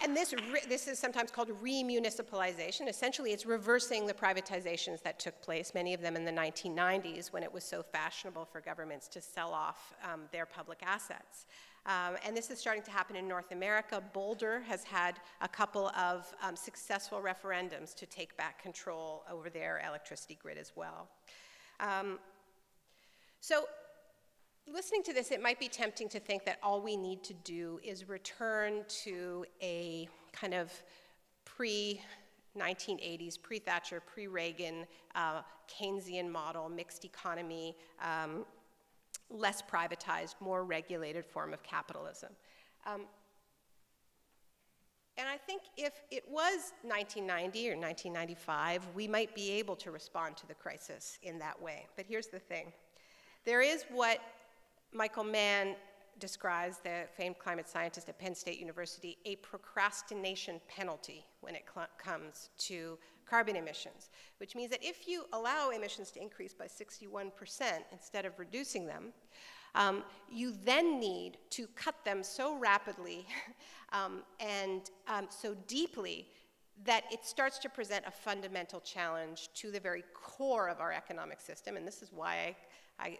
And this is sometimes called remunicipalization. Essentially, it's reversing the privatizations that took place, many of them in the 1990s, when it was so fashionable for governments to sell off their public assets. And this is starting to happen in North America. Boulder has had a couple of successful referendums to take back control over their electricity grid as well. So listening to this, it might be tempting to think that all we need to do is return to a kind of pre-1980s, pre-Thatcher, pre-Reagan Keynesian model, mixed economy, less privatized, more regulated form of capitalism. And I think if it was 1990 or 1995, we might be able to respond to the crisis in that way. But here's the thing. There is what Michael Mann describes, the famed climate scientist at Penn State University, a procrastination penalty when it comes to carbon emissions, which means that if you allow emissions to increase by 61% instead of reducing them, you then need to cut them so rapidly and so deeply that it starts to present a fundamental challenge to the very core of our economic system. And this is why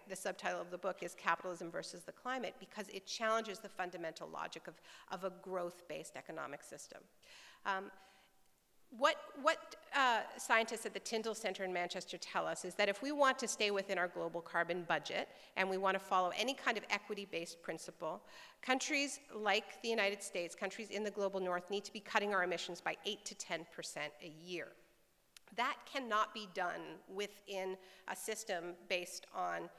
the subtitle of the book is Capitalism versus the Climate, because it challenges the fundamental logic of a growth-based economic system. What scientists at the Tyndall Center in Manchester tell us is that if we want to stay within our global carbon budget and we want to follow any kind of equity-based principle, countries like the United States, countries in the global north, need to be cutting our emissions by 8 to 10% a year. That cannot be done within a system based on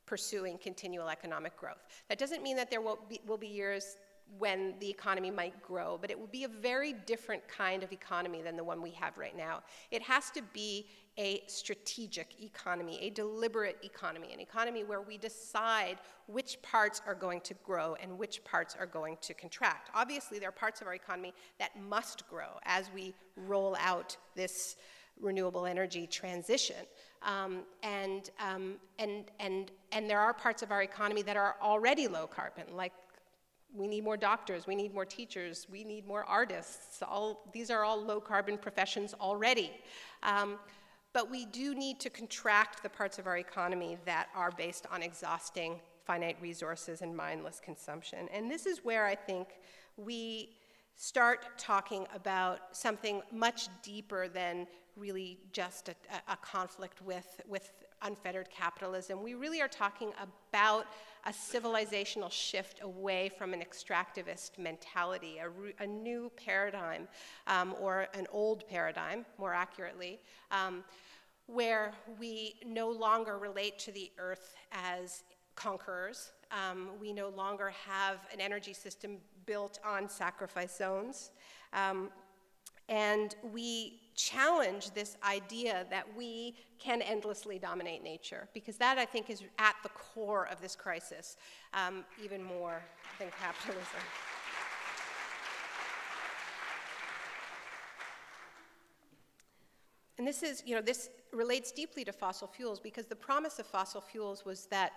pursuing continual economic growth. That doesn't mean that there will be years when the economy might grow, but it will be a very different kind of economy than the one we have right now. It has to be a strategic economy, a deliberate economy, an economy where we decide which parts are going to grow and which parts are going to contract. Obviously, there are parts of our economy that must grow as we roll out this renewable energy transition. And there are parts of our economy that are already low carbon, like we need more doctors, we need more teachers, we need more artists. These are all low carbon professions already. But we do need to contract the parts of our economy that are based on exhausting finite resources and mindless consumption. And this is where I think we start talking about something much deeper than really just a conflict with unfettered capitalism. We really are talking about a civilizational shift away from an extractivist mentality, a new paradigm, or an old paradigm, more accurately, where we no longer relate to the earth as conquerors. We no longer have an energy system built on sacrifice zones. And we challenge this idea that we can endlessly dominate nature, because that, I think, is at the core of this crisis, even more than capitalism. And this is, this relates deeply to fossil fuels, because the promise of fossil fuels was that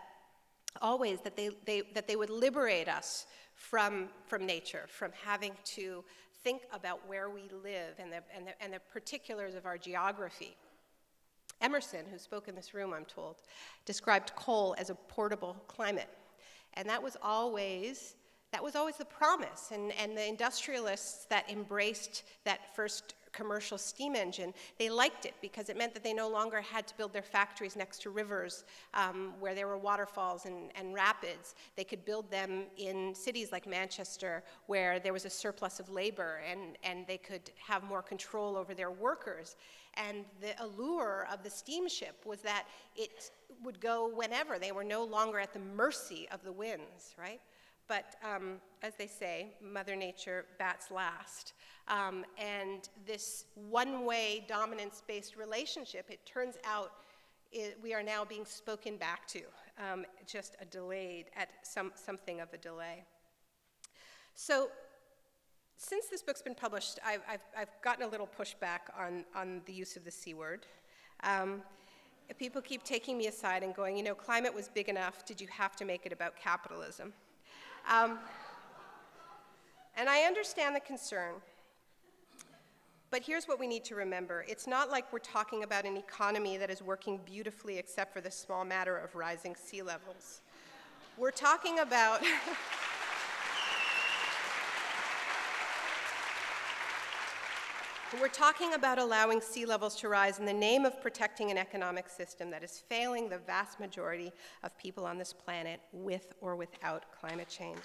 always that they would liberate us from nature, from having to think about where we live and the particulars of our geography. Emerson, who spoke in this room, I'm told, described coal as a portable climate. And that was always the promise. And the industrialists that embraced that first commercial steam engine, they liked it because it meant that they no longer had to build their factories next to rivers where there were waterfalls and rapids. They could build them in cities like Manchester where there was a surplus of labor, and they could have more control over their workers. And the allure of the steamship was that it would go whenever. They were no longer at the mercy of the winds, right? But as they say, Mother Nature bats last. And this one-way dominance-based relationship, it turns out we are now being spoken back to, just something of a delay. So since this book's been published, I've gotten a little pushback on the use of the C word. People keep taking me aside and going, climate was big enough, did you have to make it about capitalism? And I understand the concern, but here's what we need to remember. It's not like we're talking about an economy that is working beautifully except for the small matter of rising sea levels. We're talking about we're talking about allowing sea levels to rise in the name of protecting an economic system that is failing the vast majority of people on this planet with or without climate change.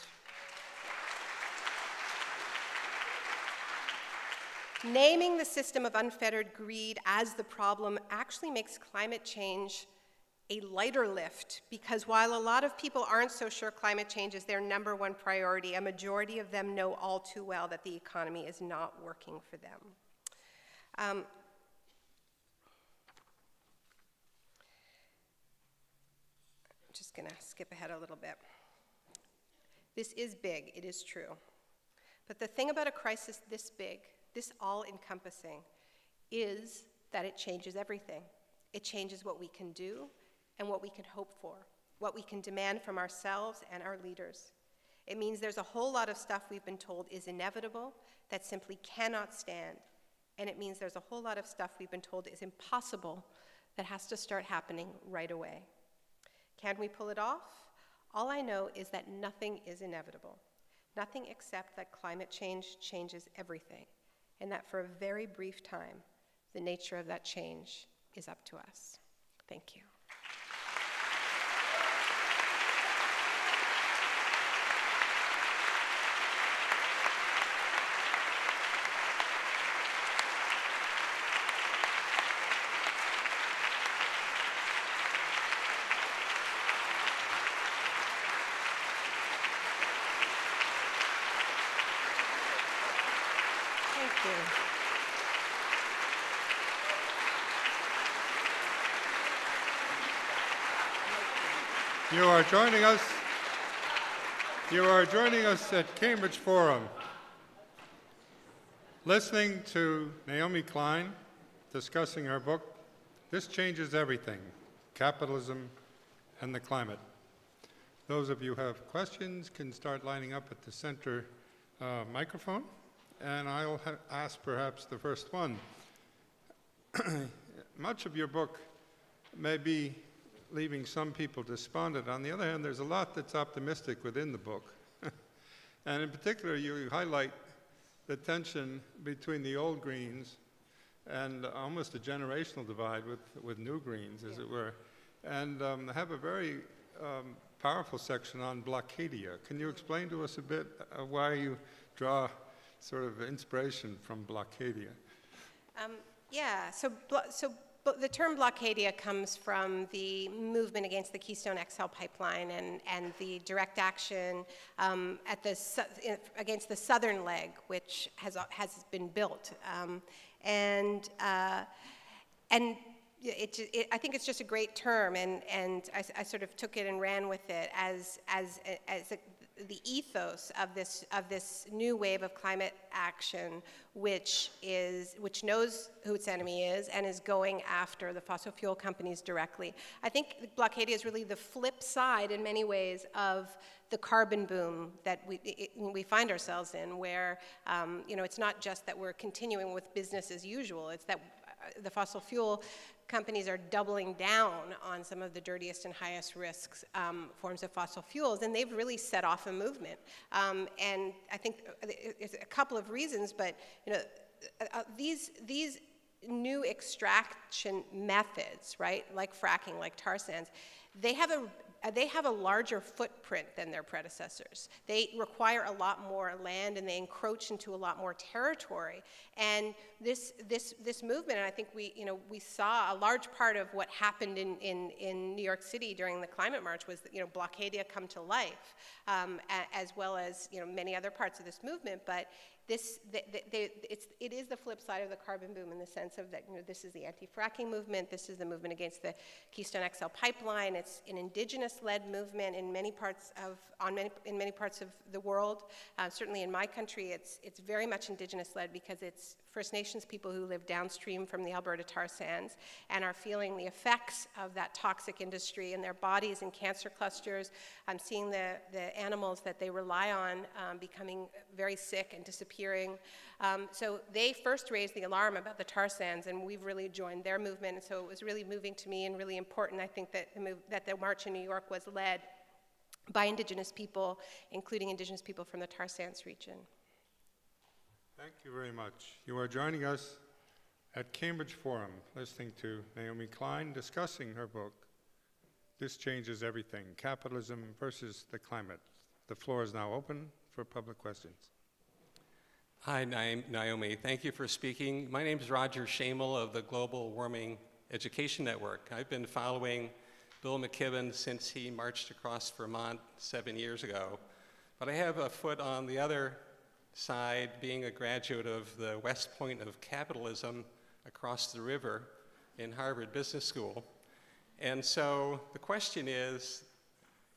Naming the system of unfettered greed as the problem actually makes climate change a lighter lift, because while a lot of people aren't so sure climate change is their #1 priority, a majority of them know all too well that the economy is not working for them. I'm just going to skip ahead a little bit. This is big, it is true. But the thing about a crisis this big, this all-encompassing, is that it changes everything. It changes what we can do and what we can hope for, what we can demand from ourselves and our leaders. It means there's a whole lot of stuff we've been told is inevitable that simply cannot stand. And it means there's a whole lot of stuff we've been told is impossible that has to start happening right away. Can we pull it off? All I know is that nothing is inevitable. Nothing except that climate change changes everything, and that for a very brief time, the nature of that change is up to us. Thank you. You are joining us at Cambridge Forum, listening to Naomi Klein discussing her book, This Changes Everything, Capitalism and the Climate. Those of you who have questions can start lining up at the center microphone, and I'll ask perhaps the first one. Much of your book may be leaving some people despondent. On the other hand, there's a lot that's optimistic within the book. And in particular, you highlight the tension between the old Greens and almost a generational divide with new Greens, as it were, and have a very powerful section on Blockadia. Can you explain to us a bit why you draw sort of inspiration from Blockadia? Yeah, so the term Blockadia comes from the movement against the Keystone XL pipeline and the direct action against the southern leg, which has been built. I think it's just a great term, and I sort of took it and ran with it as the ethos of this new wave of climate action, which knows who its enemy is and is going after the fossil fuel companies directly. I think Blockadia is really the flip side in many ways of the carbon boom that we find ourselves in, where it's not just that we're continuing with business as usual, it's that the fossil fuel companies are doubling down on some of the dirtiest and highest risks forms of fossil fuels, and they've really set off a movement. And I think it's a couple of reasons, but these new extraction methods, right, like fracking, like tar sands, they have a larger footprint than their predecessors. They require a lot more land, and they encroach into a lot more territory. And this movement, and I think we saw a large part of what happened in New York City during the climate march was Blockadia come to life, as well as many other parts of this movement. But it is the flip side of the carbon boom in the sense of that this is the anti-fracking movement, this is the movement against the Keystone XL pipeline. It's an indigenous-led movement in many parts of the world. Certainly in my country, it's very much indigenous-led because it's First Nations people who live downstream from the Alberta tar sands and are feeling the effects of that toxic industry in their bodies and cancer clusters. I'm seeing the animals that they rely on becoming very sick and disappearing. So they first raised the alarm about the tar sands, and we've really joined their movement. And so it was really moving to me and really important, I think, that the march in New York was led by Indigenous people, including Indigenous people from the tar sands region. Thank you very much. You are joining us at Cambridge Forum, listening to Naomi Klein discussing her book, This Changes Everything, Capitalism versus the Climate. The floor is now open for public questions. Hi, Naomi. Thank you for speaking. My name is Roger Shamel of the Global Warming Education Network. I've been following Bill McKibben since he marched across Vermont 7 years ago. But I have a foot on the other side, being a graduate of the West Point of capitalism across the river in Harvard Business School. And so the question is,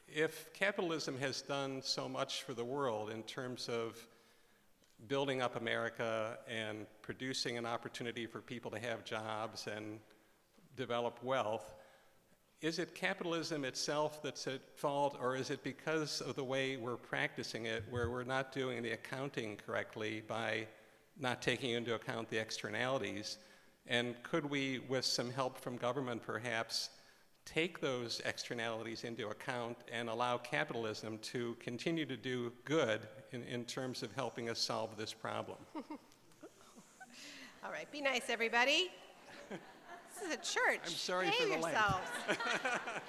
if capitalism has done so much for the world in terms of building up America and producing an opportunity for people to have jobs and develop wealth, is it capitalism itself that's at fault, or is it because of the way we're practicing it, where we're not doing the accounting correctly by not taking into account the externalities? And could we, with some help from government perhaps, take those externalities into account and allow capitalism to continue to do good in terms of helping us solve this problem? All right, be nice, everybody. This is a church. I'm sorry Behave for the yourselves.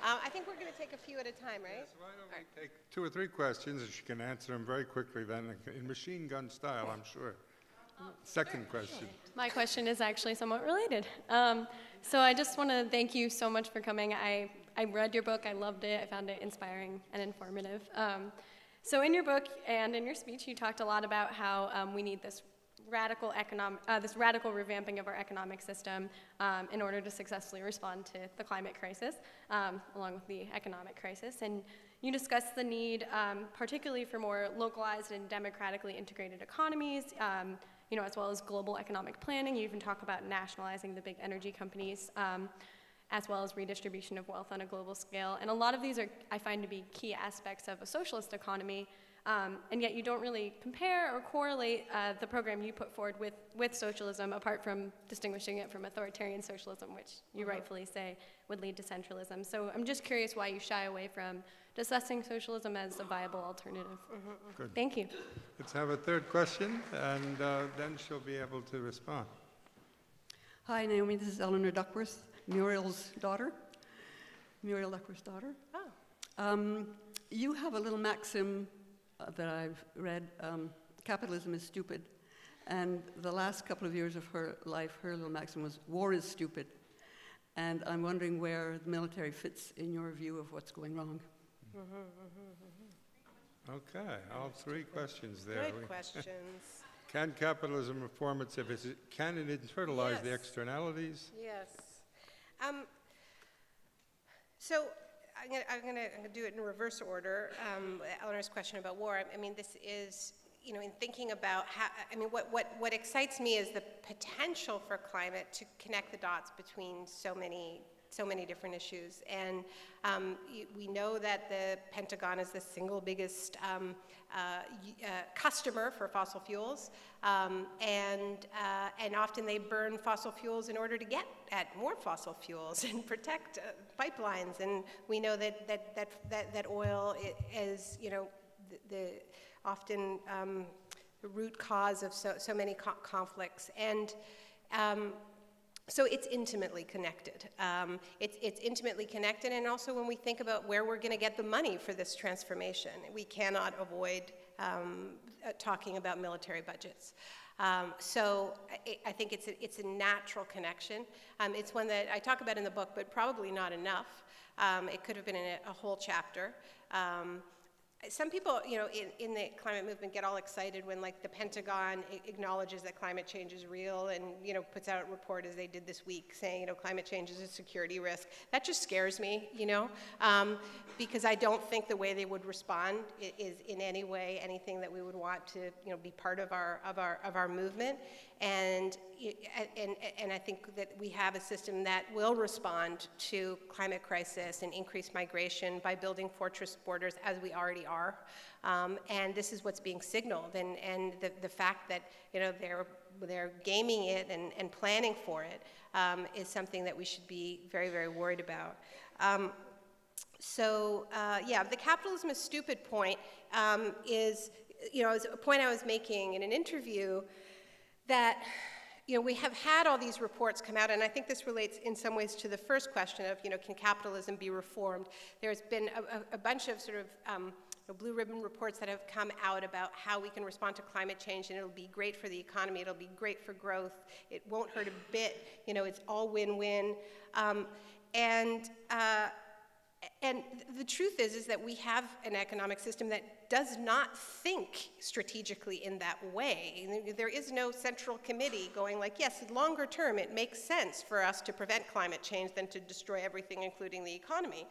I think we're going to take a few at a time, right? Yes, why don't we take 2 or 3 questions, and she can answer them very quickly then, in machine gun style, I'm sure. Second question. My question is actually somewhat related. So I just want to thank you so much for coming. I read your book. I loved it. I found it inspiring and informative. So in your book and in your speech, you talked a lot about how we need this radical revamping of our economic system in order to successfully respond to the climate crisis, along with the economic crisis. And you discussed the need, particularly for more localized and democratically integrated economies, as well as global economic planning. You even talk about nationalizing the big energy companies, as well as redistribution of wealth on a global scale. And a lot of these are, I find, to be key aspects of a socialist economy. And yet you don't really compare or correlate the program you put forward with socialism, apart from distinguishing it from authoritarian socialism, which you rightfully say would lead to centralism. So I'm just curious why you shy away from discussing socialism as a viable alternative. Good. Thank you. Let's have a third question, and then she'll be able to respond. Hi, Naomi. This is Eleanor Duckworth, Muriel's daughter. Muriel Duckworth's daughter. Oh. You have a little maxim that I've read, capitalism is stupid. And the last couple of years of her life, her little maxim was, war is stupid. And I'm wondering where the military fits in your view of what's going wrong. Okay, all three questions there. Good questions. Can capitalism reform itself? Can it internalize the Yes. externalities? Yes. So I'm going to do it in reverse order. Eleanor's question about war. I mean, this is, in thinking about how, what excites me is the potential for climate to connect the dots between so many different issues. And we know that the Pentagon is the single biggest customer for fossil fuels, and often they burn fossil fuels in order to get at more fossil fuels and protect pipelines. And we know that oil is, the often the root cause of so many conflicts. And so it's intimately connected. It's intimately connected, and also when we think about where we're going to get the money for this transformation, we cannot avoid talking about military budgets. So I think it's a natural connection. It's one that I talk about in the book, but probably not enough. It could have been in a whole chapter. Some people, in the climate movement get all excited when, like, the Pentagon acknowledges that climate change is real and, puts out a report, as they did this week, saying, climate change is a security risk. That just scares me, because I don't think the way they would respond is in any way anything that we would want to, be part of our movement. And I think that we have a system that will respond to climate crisis and increased migration by building fortress borders, as we already are. And this is what's being signaled. And the fact that they're gaming it and planning for it is something that we should be very, very worried about. The capitalism is stupid point is a point I was making in an interview, that we have had all these reports come out, and I think this relates in some ways to the first question of, can capitalism be reformed? There's been a bunch of sort of blue ribbon reports that have come out about how we can respond to climate change, and it'll be great for the economy, it'll be great for growth, it won't hurt a bit, it's all win-win. And the truth is that we have an economic system that does not think strategically in that way. There is no central committee going like, yes, longer term, it makes sense for us to prevent climate change than to destroy everything, including the economy.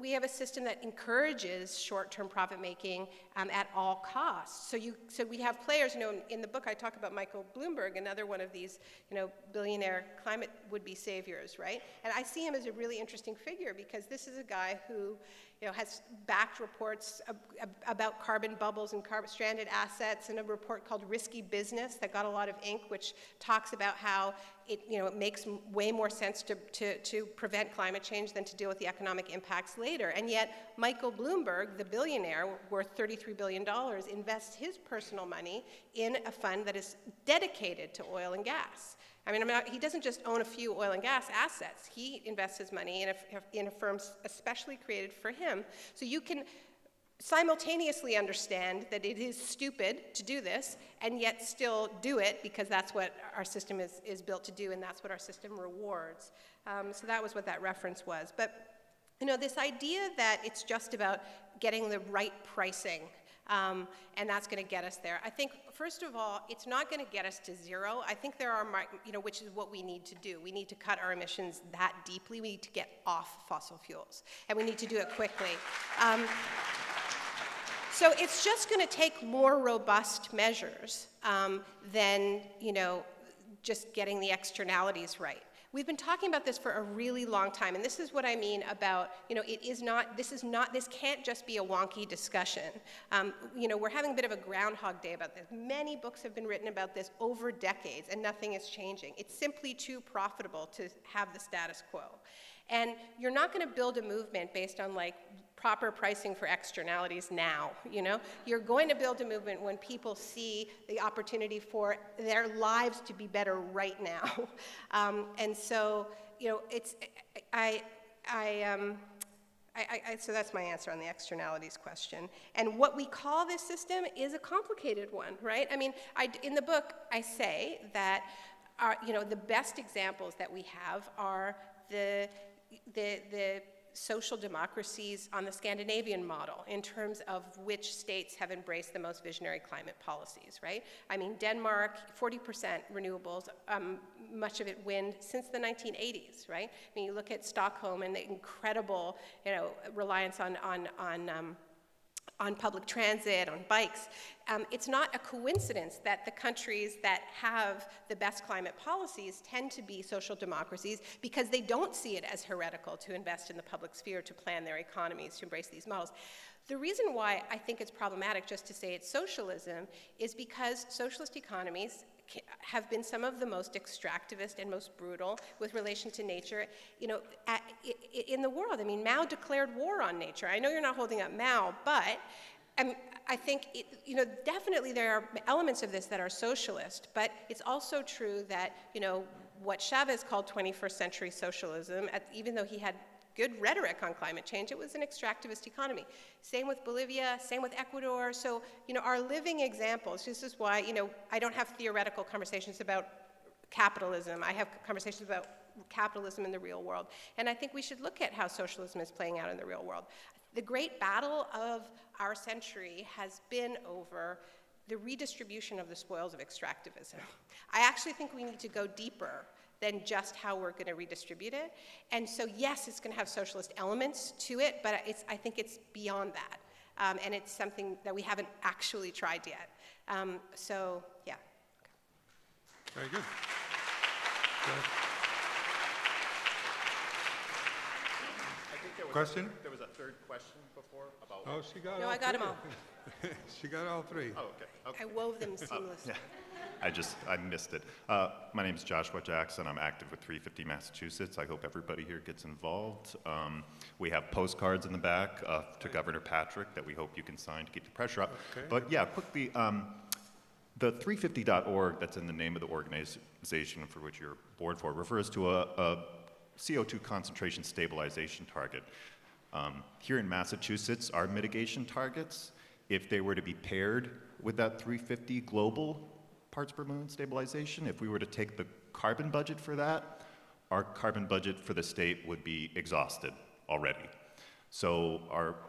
We have a system that encourages short-term profit-making at all costs. So we have players, in the book I talk about Michael Bloomberg, another one of these, billionaire climate would-be saviors, right? And I see him as a really interesting figure, because this is a guy who, has backed reports about carbon bubbles and stranded assets, and a report called Risky Business that got a lot of ink, which talks about how it makes way more sense to prevent climate change than to deal with the economic impacts later. And yet Michael Bloomberg, the billionaire worth $33 billion, invests his personal money in a fund that is dedicated to oil and gas. He doesn't just own a few oil and gas assets. He invests his money in a firm especially created for him. So you can simultaneously understand that it is stupid to do this, and yet still do it, because that's what our system is built to do, and that's what our system rewards. So that was what that reference was. But this idea that it's just about getting the right pricing And that's going to get us there. I think, first of all, it's not going to get us to zero. I think there are, which is what we need to do. We need to cut our emissions that deeply. We need to get off fossil fuels, and we need to do it quickly. So it's just going to take more robust measures than, just getting the externalities right. We've been talking about this for a really long time, and this is what I mean about, this can't just be a wonky discussion. We're having a bit of a Groundhog Day about this. Many books have been written about this over decades, and nothing is changing. It's simply too profitable to have the status quo. And you're not going to build a movement based on proper pricing for externalities now, You're going to build a movement when people see the opportunity for their lives to be better right now. And so, so that's my answer on the externalities question. And what we call this system is a complicated one, right? I mean, in the book, I say that the best examples that we have are the social democracies on the Scandinavian model in terms of which states have embraced the most visionary climate policies, right? I mean, Denmark, 40% renewables, much of it wind since the 1980s, right? I mean, you look at Stockholm and the incredible, reliance on public transit, on bikes. It's not a coincidence that the countries that have the best climate policies tend to be social democracies, because they don't see it as heretical to invest in the public sphere, to plan their economies, to embrace these models. The reason why I think it's problematic just to say it's socialism is because socialist economies have been some of the most extractivist and most brutal with relation to nature, in the world. I mean, Mao declared war on nature. I know you're not holding up Mao, but I think, definitely there are elements of this that are socialist, but it's also true that, what Chavez called 21st century socialism, even though he had good rhetoric on climate change, it was an extractivist economy. Same with Bolivia, same with Ecuador. So, our living examples, this is why, I don't have theoretical conversations about capitalism. I have conversations about capitalism in the real world. And I think we should look at how socialism is playing out in the real world. The great battle of our century has been over the redistribution of the spoils of extractivism. I actually think we need to go deeper than just how we're going to redistribute it. And so, yes, it's going to have socialist elements to it, but I think it's beyond that. And it's something that we haven't actually tried yet. So, yeah. Very good. Question? There was a third question before about... Oh, she got all No, I got them all. She got all three. Oh, okay. I wove them seamlessly. I missed it. My name is Joshua Jackson. I'm active with 350 Massachusetts. I hope everybody here gets involved. We have postcards in the back to Governor Patrick that we hope you can sign to keep the pressure up. Okay. But yeah, quickly, the 350.org, that's in the name of the organization for which you're board for, refers to a CO2 concentration stabilization target. Here in Massachusetts, our mitigation targets, if they were to be paired with that 350 global parts per million stabilization, if we were to take the carbon budget for that, our carbon budget for the state would be exhausted already. So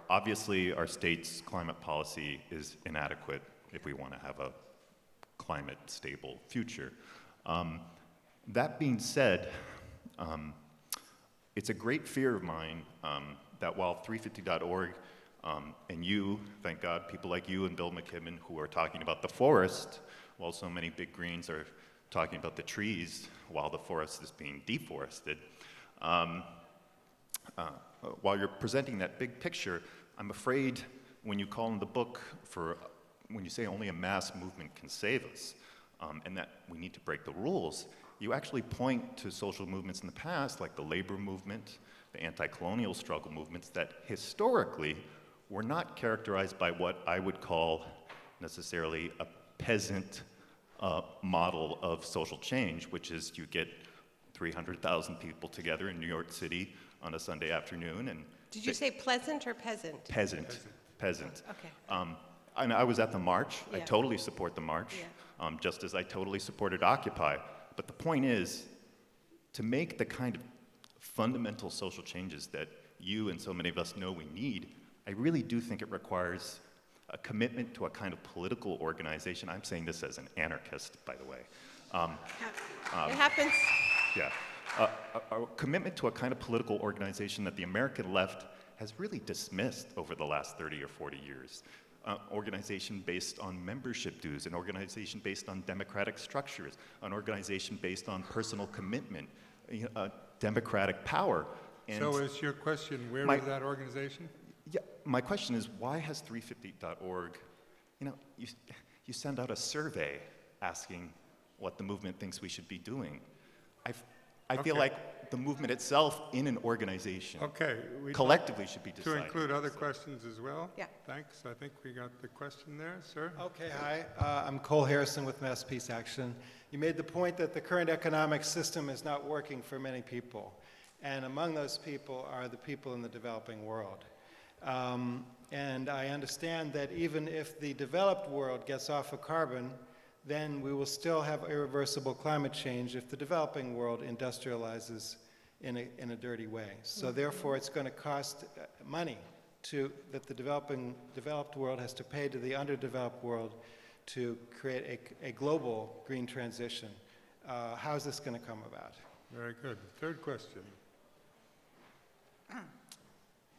obviously our state's climate policy is inadequate if we want to have a climate stable future. That being said, it's a great fear of mine that while 350.org and you, thank God, people like you and Bill McKibben who are talking about the forest, while so many big greens are talking about the trees while the forest is being deforested, while you're presenting that big picture, I'm afraid when you call in the book when you say only a mass movement can save us, and that we need to break the rules, you actually point to social movements in the past, like the labor movement, the anti-colonial struggle movements, that historically were not characterized by what I would call necessarily a peasant model of social change, which is you get 300,000 people together in New York City on a Sunday afternoon. And Did you say pleasant or peasant? Peasant. Okay. And I was at the march. Yeah. I totally support the march, Yeah. Just as I totally supported Occupy. But the point is, to make the kind of fundamental social changes that you and so many of us know we need, I really do think it requires a commitment to a kind of political organization. I'm saying this as an anarchist, by the way. It happens. Yeah. A commitment to a kind of political organization that the American left has really dismissed over the last 30 or 40 years. Organization based on membership dues, an organization based on democratic structures, an organization based on personal commitment, democratic power. And so is your question, where is that organization? Yeah, my question is, why has 350.org, you send out a survey asking what the movement thinks we should be doing. I feel like the movement itself in an organization collectively should be deciding. To include other questions as well? Yeah. Thanks. I think we got the question there, sir. Okay, hi. I'm Cole Harrison with Mass Peace Action. You made the point that the current economic system is not working for many people. And among those people are the people in the developing world. And I understand that even if the developed world gets off of carbon, then we will still have irreversible climate change if the developing world industrializes in a dirty way. So therefore, it's going to cost money that the developed world has to pay to the underdeveloped world to create a global green transition. How is this going to come about? Very good. Third question.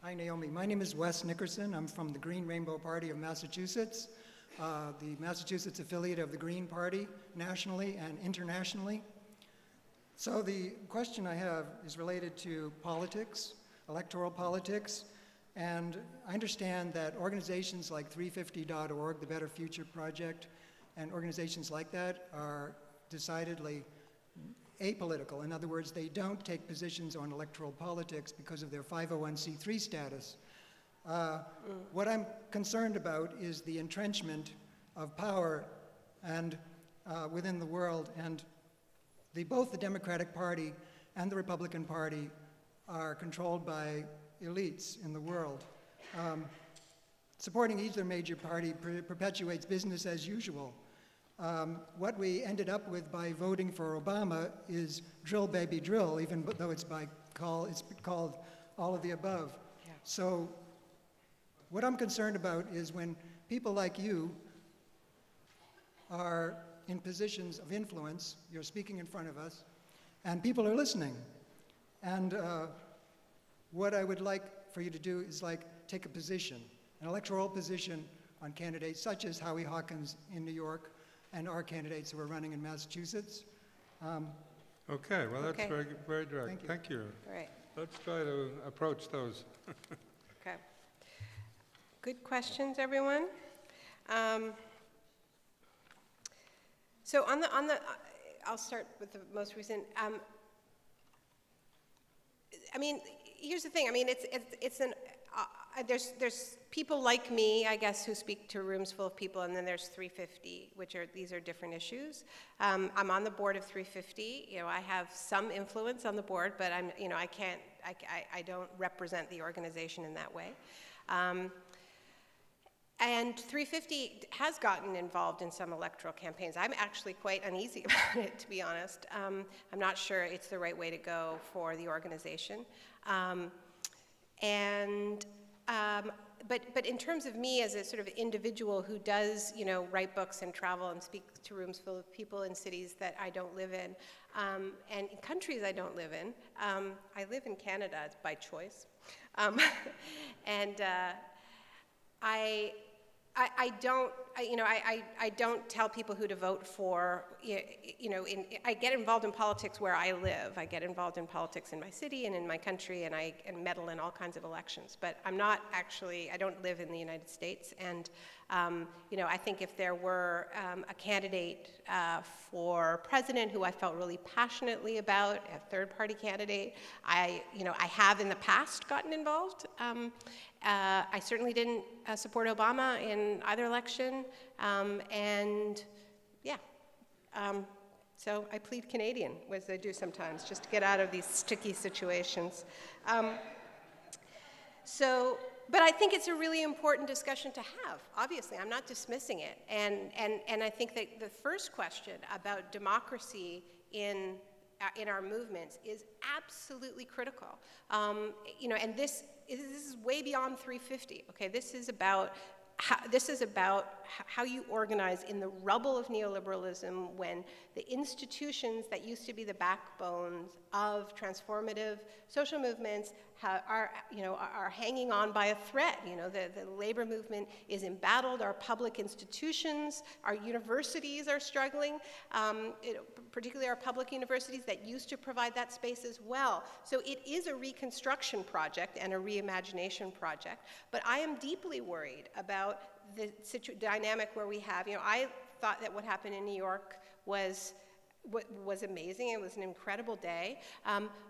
Hi, Naomi. My name is Wes Nickerson. I'm from the Green Rainbow Party of Massachusetts, the Massachusetts affiliate of the Green Party nationally and internationally. So the question I have is related to politics, electoral politics, and I understand that organizations like 350.org, the Better Future Project, and organizations like that are decidedly apolitical. In other words, they don't take positions on electoral politics because of their 501c3 status. What I'm concerned about is the entrenchment of power and within the world, and both the Democratic Party and the Republican Party are controlled by elites in the world. Supporting either major party perpetuates business as usual. What we ended up with by voting for Obama is drill, baby, drill, even though it's called all of the above. Yeah. So what I'm concerned about is when people like you are in positions of influence, you're speaking in front of us, and people are listening. And what I would like for you to do is take a position, an electoral position on candidates such as Howie Hawkins in New York, and our candidates who are running in Massachusetts. Okay, well, that's very, very direct. Thank you. All right. Let's try to approach those. Okay. Good questions, everyone. So I'll start with the most recent. I mean, here's the thing. I mean, there's people like me, I guess, who speak to rooms full of people, and then there's 350, these are different issues. I'm on the board of 350. I have some influence on the board, but I don't represent the organization in that way. And 350 has gotten involved in some electoral campaigns. I'm actually quite uneasy about it, to be honest. I'm not sure it's the right way to go for the organization. But in terms of me as a sort of individual who does, write books and travel and speak to rooms full of people in cities that I don't live in, and in countries I don't live in, I live in Canada by choice, and I don't tell people who to vote for. I get involved in politics where I live. I get involved in politics in my city and in my country, and I meddle in all kinds of elections. But I don't live in the United States. And I think if there were a candidate for president who I felt really passionately about, a third-party candidate, I have in the past gotten involved. I certainly didn't support Obama in either election, so I plead Canadian, as I do sometimes, just to get out of these sticky situations. But I think it's a really important discussion to have. Obviously, I'm not dismissing it, and I think that the first question about democracy in our movements is absolutely critical. And this is way beyond 350. Okay, this is about this is about how you organize in the rubble of neoliberalism when the institutions that used to be the backbones of transformative social movements are hanging on by a thread. The labor movement is embattled. Our public institutions, our universities are struggling, particularly our public universities that used to provide that space as well. So it is a reconstruction project and a reimagination project. But I am deeply worried about the dynamic where we have, I thought that what happened in New York was amazing. It was an incredible day.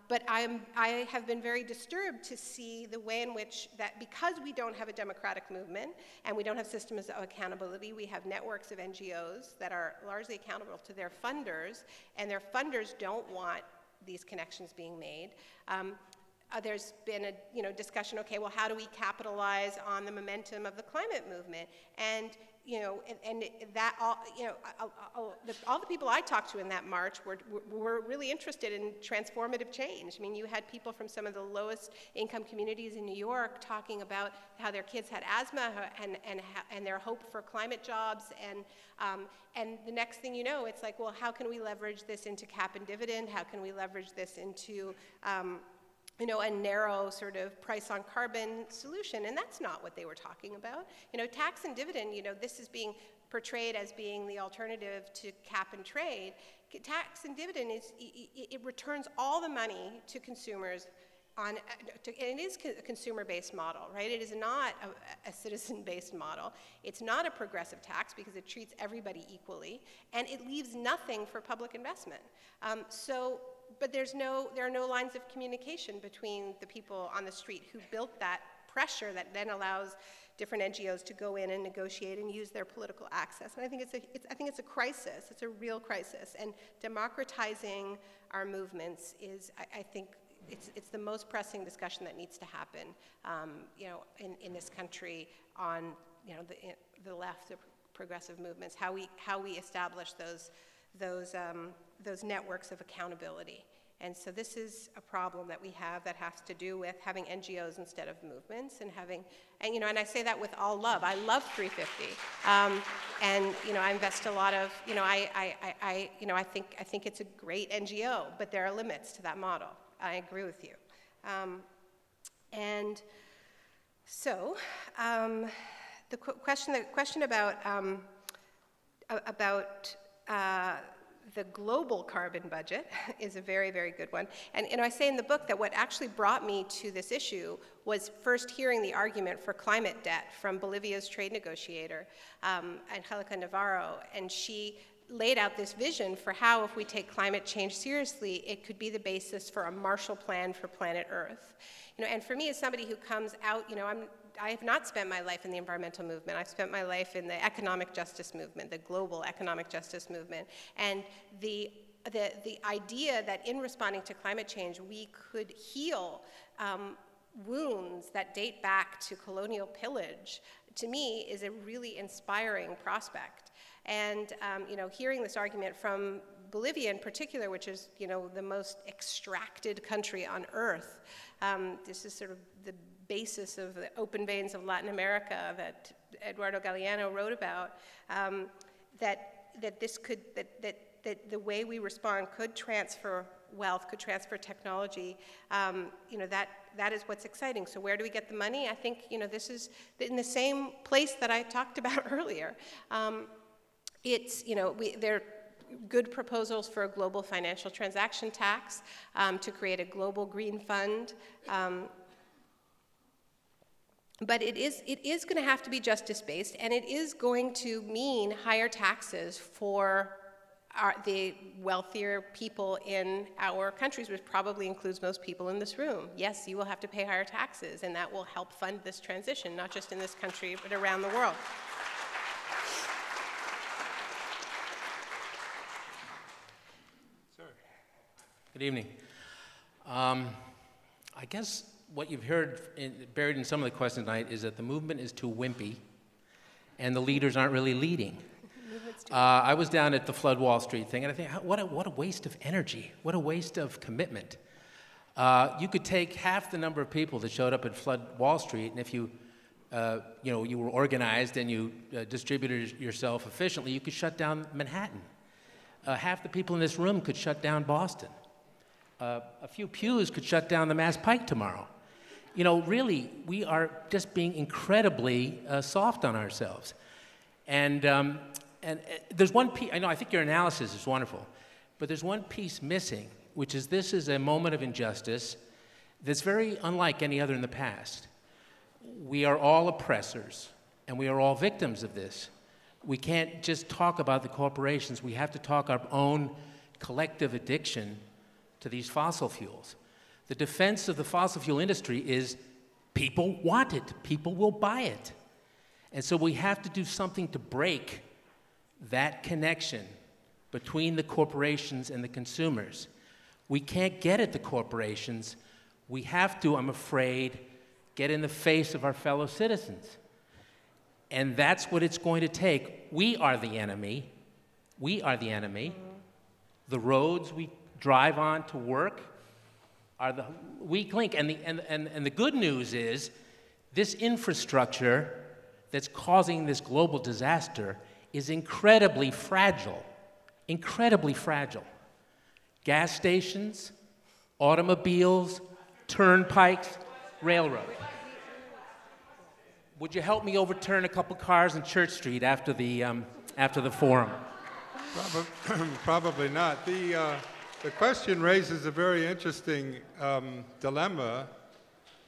But I have been very disturbed to see the way in which that, because we don't have a democratic movement and we don't have systems of accountability, we have networks of NGOs that are largely accountable to their funders, and their funders don't want these connections being made. There's been a discussion, okay, well, how do we capitalize on the momentum of the climate movement? And that all the people I talked to in that march were really interested in transformative change. I mean, you had people from some of the lowest income communities in New York talking about how their kids had asthma and their hope for climate jobs, and the next thing you know, it's like, well, how can we leverage this into cap and dividend? How can we leverage this into a narrow sort of price on carbon solution? And that's not what they were talking about. Tax and dividend, this is being portrayed as being the alternative to cap and trade. Tax and dividend it returns all the money to consumers and it is a consumer-based model, right? It is not a citizen-based model. It's not a progressive tax because it treats everybody equally, and it leaves nothing for public investment. But there are no lines of communication between the people on the street who built that pressure that then allows different NGOs to go in and negotiate and use their political access. And I think it's a crisis. It's a real crisis. And democratizing our movements is, I think, it's the most pressing discussion that needs to happen, in this country on, the left, the progressive movements. How we establish those networks of accountability. And so this is a problem that we have that has to do with having NGOs instead of movements, and and I say that with all love. I love 350, and I invest a lot of, I think it's a great NGO, but there are limits to that model. I agree with you, and so the question about the global carbon budget is a very, very good one. And I say in the book that what actually brought me to this issue was first hearing the argument for climate debt from Bolivia's trade negotiator, Angelica Navarro, and she laid out this vision for how, if we take climate change seriously, it could be the basis for a Marshall Plan for planet Earth. And for me, as somebody who comes out, I have not spent my life in the environmental movement. I've spent my life in the economic justice movement, the global economic justice movement. And the idea that in responding to climate change, we could heal wounds that date back to colonial pillage, to me, is a really inspiring prospect. And hearing this argument from Bolivia in particular, which is the most extracted country on Earth, this is sort of the basis of the open veins of Latin America that Eduardo Galeano wrote about, that the way we respond could transfer wealth, could transfer technology, that is what's exciting. So where do we get the money? I think this is in the same place that I talked about earlier. There are good proposals for a global financial transaction tax, to create a global green fund. But it is going to have to be justice-based, and it is going to mean higher taxes for the wealthier people in our countries, which probably includes most people in this room. Yes, you will have to pay higher taxes, and that will help fund this transition, not just in this country, but around the world. Sir. Good evening. I guess what you've heard buried in some of the questions tonight is that the movement is too wimpy and the leaders aren't really leading. I was down at the Flood Wall Street thing, and I think, what a waste of energy, what a waste of commitment. You could take half the number of people that showed up at Flood Wall Street, and if you you were organized and you distributed yourself efficiently, you could shut down Manhattan. Half the people in this room could shut down Boston. A few pews could shut down the Mass Pike tomorrow. Really, we are just being incredibly soft on ourselves. And there's one piece, I think your analysis is wonderful, but there's one piece missing, which is this is a moment of injustice that's very unlike any other in the past. We are all oppressors, and we are all victims of this. We can't just talk about the corporations. We have to talk our own collective addiction to these fossil fuels. The defense of the fossil fuel industry is people want it. People will buy it. And so we have to do something to break that connection between the corporations and the consumers. We can't get at the corporations. We have to, I'm afraid, get in the face of our fellow citizens. And that's what it's going to take. We are the enemy. We are the enemy. The roads we drive on to work are the weak link. And the good news is this infrastructure that's causing this global disaster is incredibly fragile. Incredibly fragile. Gas stations, automobiles, turnpikes, railroads. Would you help me overturn a couple cars on Church Street after the forum? Probably not. The question raises a very interesting dilemma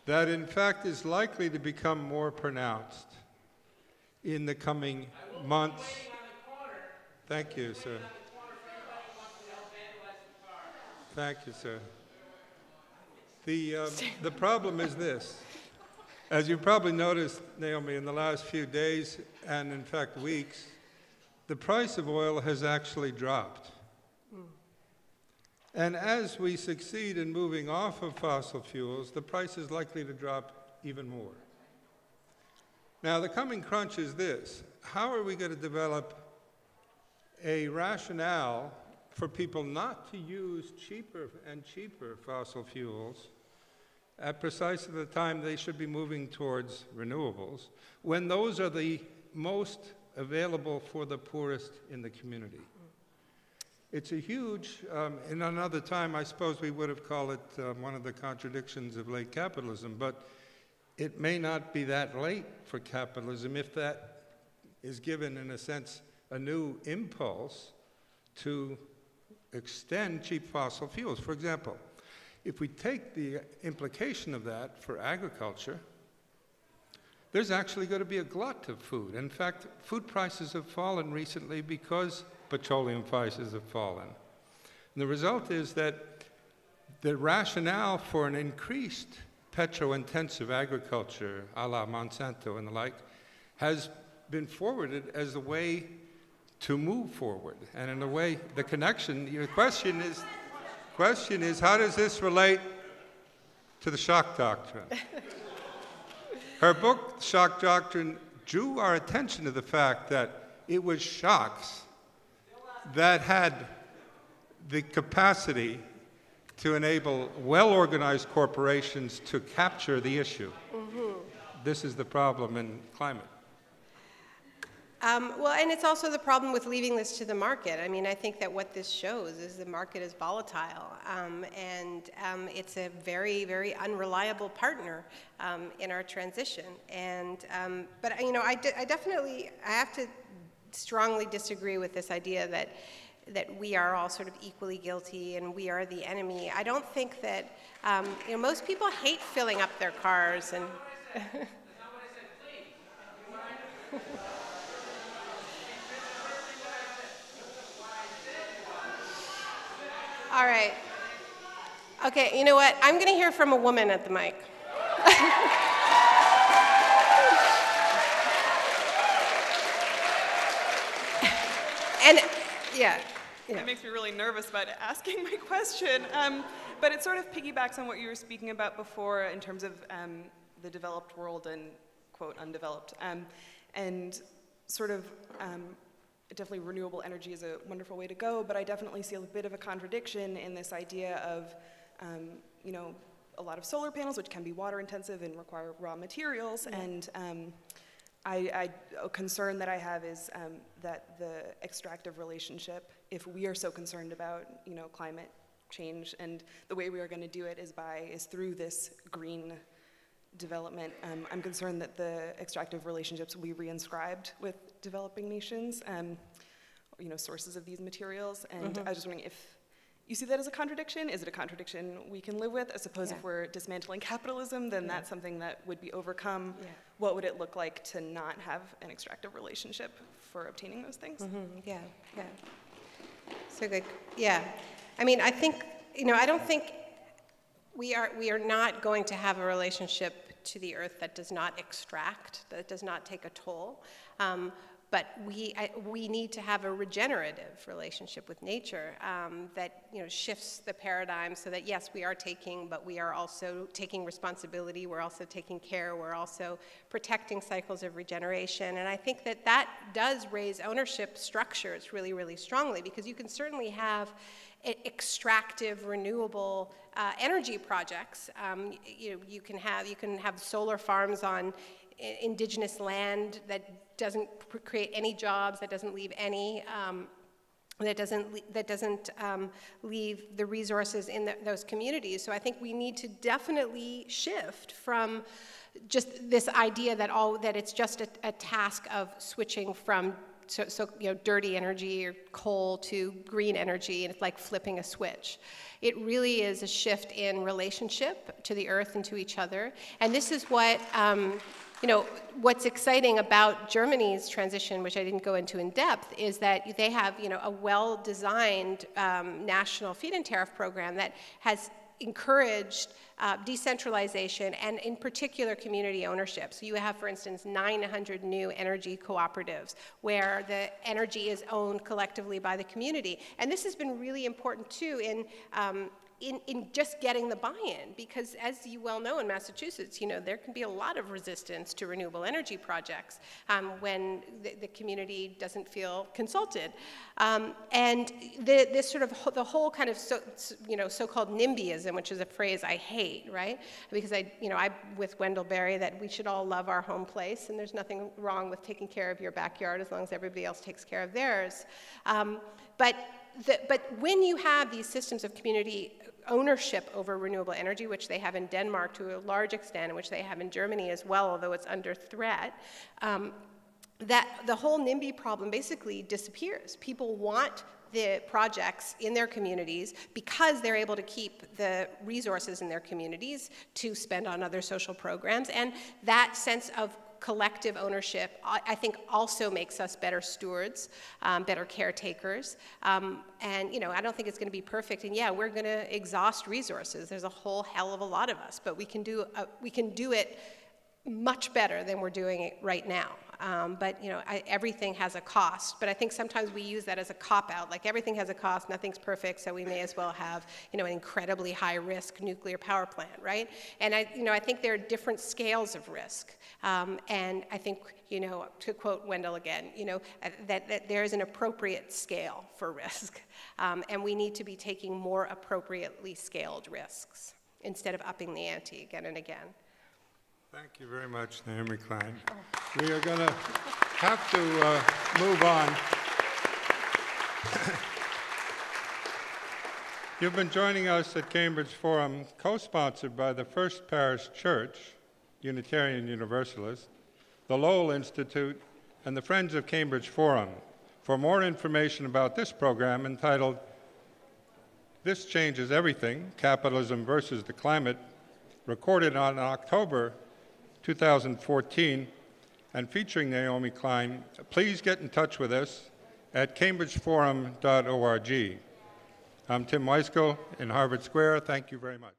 that, in fact, is likely to become more pronounced in the coming months. Thank you, sir. Thank you, sir. The problem is this. As you probably noticed, Naomi, in the last few days, and in fact weeks, the price of oil has actually dropped. And as we succeed in moving off of fossil fuels, the price is likely to drop even more. Now, the coming crunch is this. How are we going to develop a rationale for people not to use cheaper and cheaper fossil fuels at precisely the time they should be moving towards renewables, when those are the most available for the poorest in the community? It's a huge, in another time, I suppose we would have called it one of the contradictions of late capitalism, but it may not be that late for capitalism if that is given, in a sense, a new impulse to extend cheap fossil fuels. For example, if we take the implication of that for agriculture, there's actually going to be a glut of food. In fact, food prices have fallen recently because petroleum prices have fallen. And the result is that the rationale for an increased petro-intensive agriculture, a la Monsanto and the like, has been forwarded as a way to move forward. And in a way, the connection, your question is, how does this relate to the shock doctrine? Her book, Shock Doctrine, drew our attention to the fact that it was shocks that had the capacity to enable well-organized corporations to capture the issue. This is the problem in climate. Well, and it's also the problem with leaving this to the market. I mean, I think that what this shows is the market is volatile, and it's a very, very unreliable partner in our transition. And but I definitely have to strongly disagree with this idea that we are all sort of equally guilty and we are the enemy. I don't think that most people hate filling up their cars and. All right. Okay, you know what? I'm going to hear from a woman at the mic. And yeah. It makes me really nervous about asking my question. But it sort of piggybacks on what you were speaking about before in terms of the developed world and, quote, undeveloped. And sort of definitely renewable energy is a wonderful way to go, but I definitely see a bit of a contradiction in this idea of, a lot of solar panels, which can be water intensive and require raw materials. And a concern that I have is that the extractive relationship, if we are so concerned about, climate change, and the way we are going to do it is through this green development. I'm concerned that the extractive relationships will be reinscribed with developing nations, sources of these materials. And I was just wondering if you see that as a contradiction. Is it a contradiction we can live with? I suppose if we're dismantling capitalism, then that's something that would be overcome. What would it look like to not have an extractive relationship for obtaining those things? Yeah. So good. Yeah. I mean, I think, I don't think we are not going to have a relationship to the earth that does not extract, that does not take a toll. But we need to have a regenerative relationship with nature that shifts the paradigm so that yes, we are taking, but we are also taking responsibility. We're also taking care. We're also protecting cycles of regeneration. And I think that does raise ownership structures really, really strongly, because you can certainly have extractive, renewable energy projects. You can have solar farms on indigenous land that doesn't create any jobs, that doesn't leave any, that doesn't leave the resources in those communities. So I think we need to definitely shift from just this idea that it's just a task of switching from dirty energy or coal to green energy, and it's like flipping a switch. It really is a shift in relationship to the earth and to each other. And this is what, what's exciting about Germany's transition, which I didn't go into in depth, is that they have, a well-designed national feed-in tariff program that has encouraged decentralization and, in particular, community ownership. So you have, for instance, 900 new energy cooperatives where the energy is owned collectively by the community. And this has been really important, too, in just getting the buy-in, because as you well know in Massachusetts, there can be a lot of resistance to renewable energy projects when the community doesn't feel consulted. And this sort of the whole kind of so-called NIMBYism, which is a phrase I hate, right? Because I with Wendell Berry, that we should all love our home place, and there's nothing wrong with taking care of your backyard as long as everybody else takes care of theirs. But when you have these systems of community ownership over renewable energy, which they have in Denmark to a large extent, and which they have in Germany as well, although it's under threat, that the whole NIMBY problem basically disappears. People want the projects in their communities because they're able to keep the resources in their communities to spend on other social programs, and that sense of collective ownership, I think, also makes us better stewards, better caretakers. And I don't think it's going to be perfect. And yeah, we're going to exhaust resources. There's a whole hell of a lot of us, but we can do it much better than we're doing it right now. But everything has a cost. But I think sometimes we use that as a cop-out. Like, everything has a cost, nothing's perfect, so we may as well have an incredibly high-risk nuclear power plant, right? And I think there are different scales of risk. And I think, to quote Wendell again, that there is an appropriate scale for risk. And we need to be taking more appropriately scaled risks instead of upping the ante again and again. Thank you very much, Naomi Klein. We are going to have to move on. You've been joining us at Cambridge Forum, co-sponsored by the First Parish Church, Unitarian Universalist, the Lowell Institute, and the Friends of Cambridge Forum. For more information about this program, entitled "This Changes Everything, Capitalism versus the Climate," recorded on October 2014, and featuring Naomi Klein, please get in touch with us at cambridgeforum.org. I'm Tim Weiskell in Harvard Square. Thank you very much.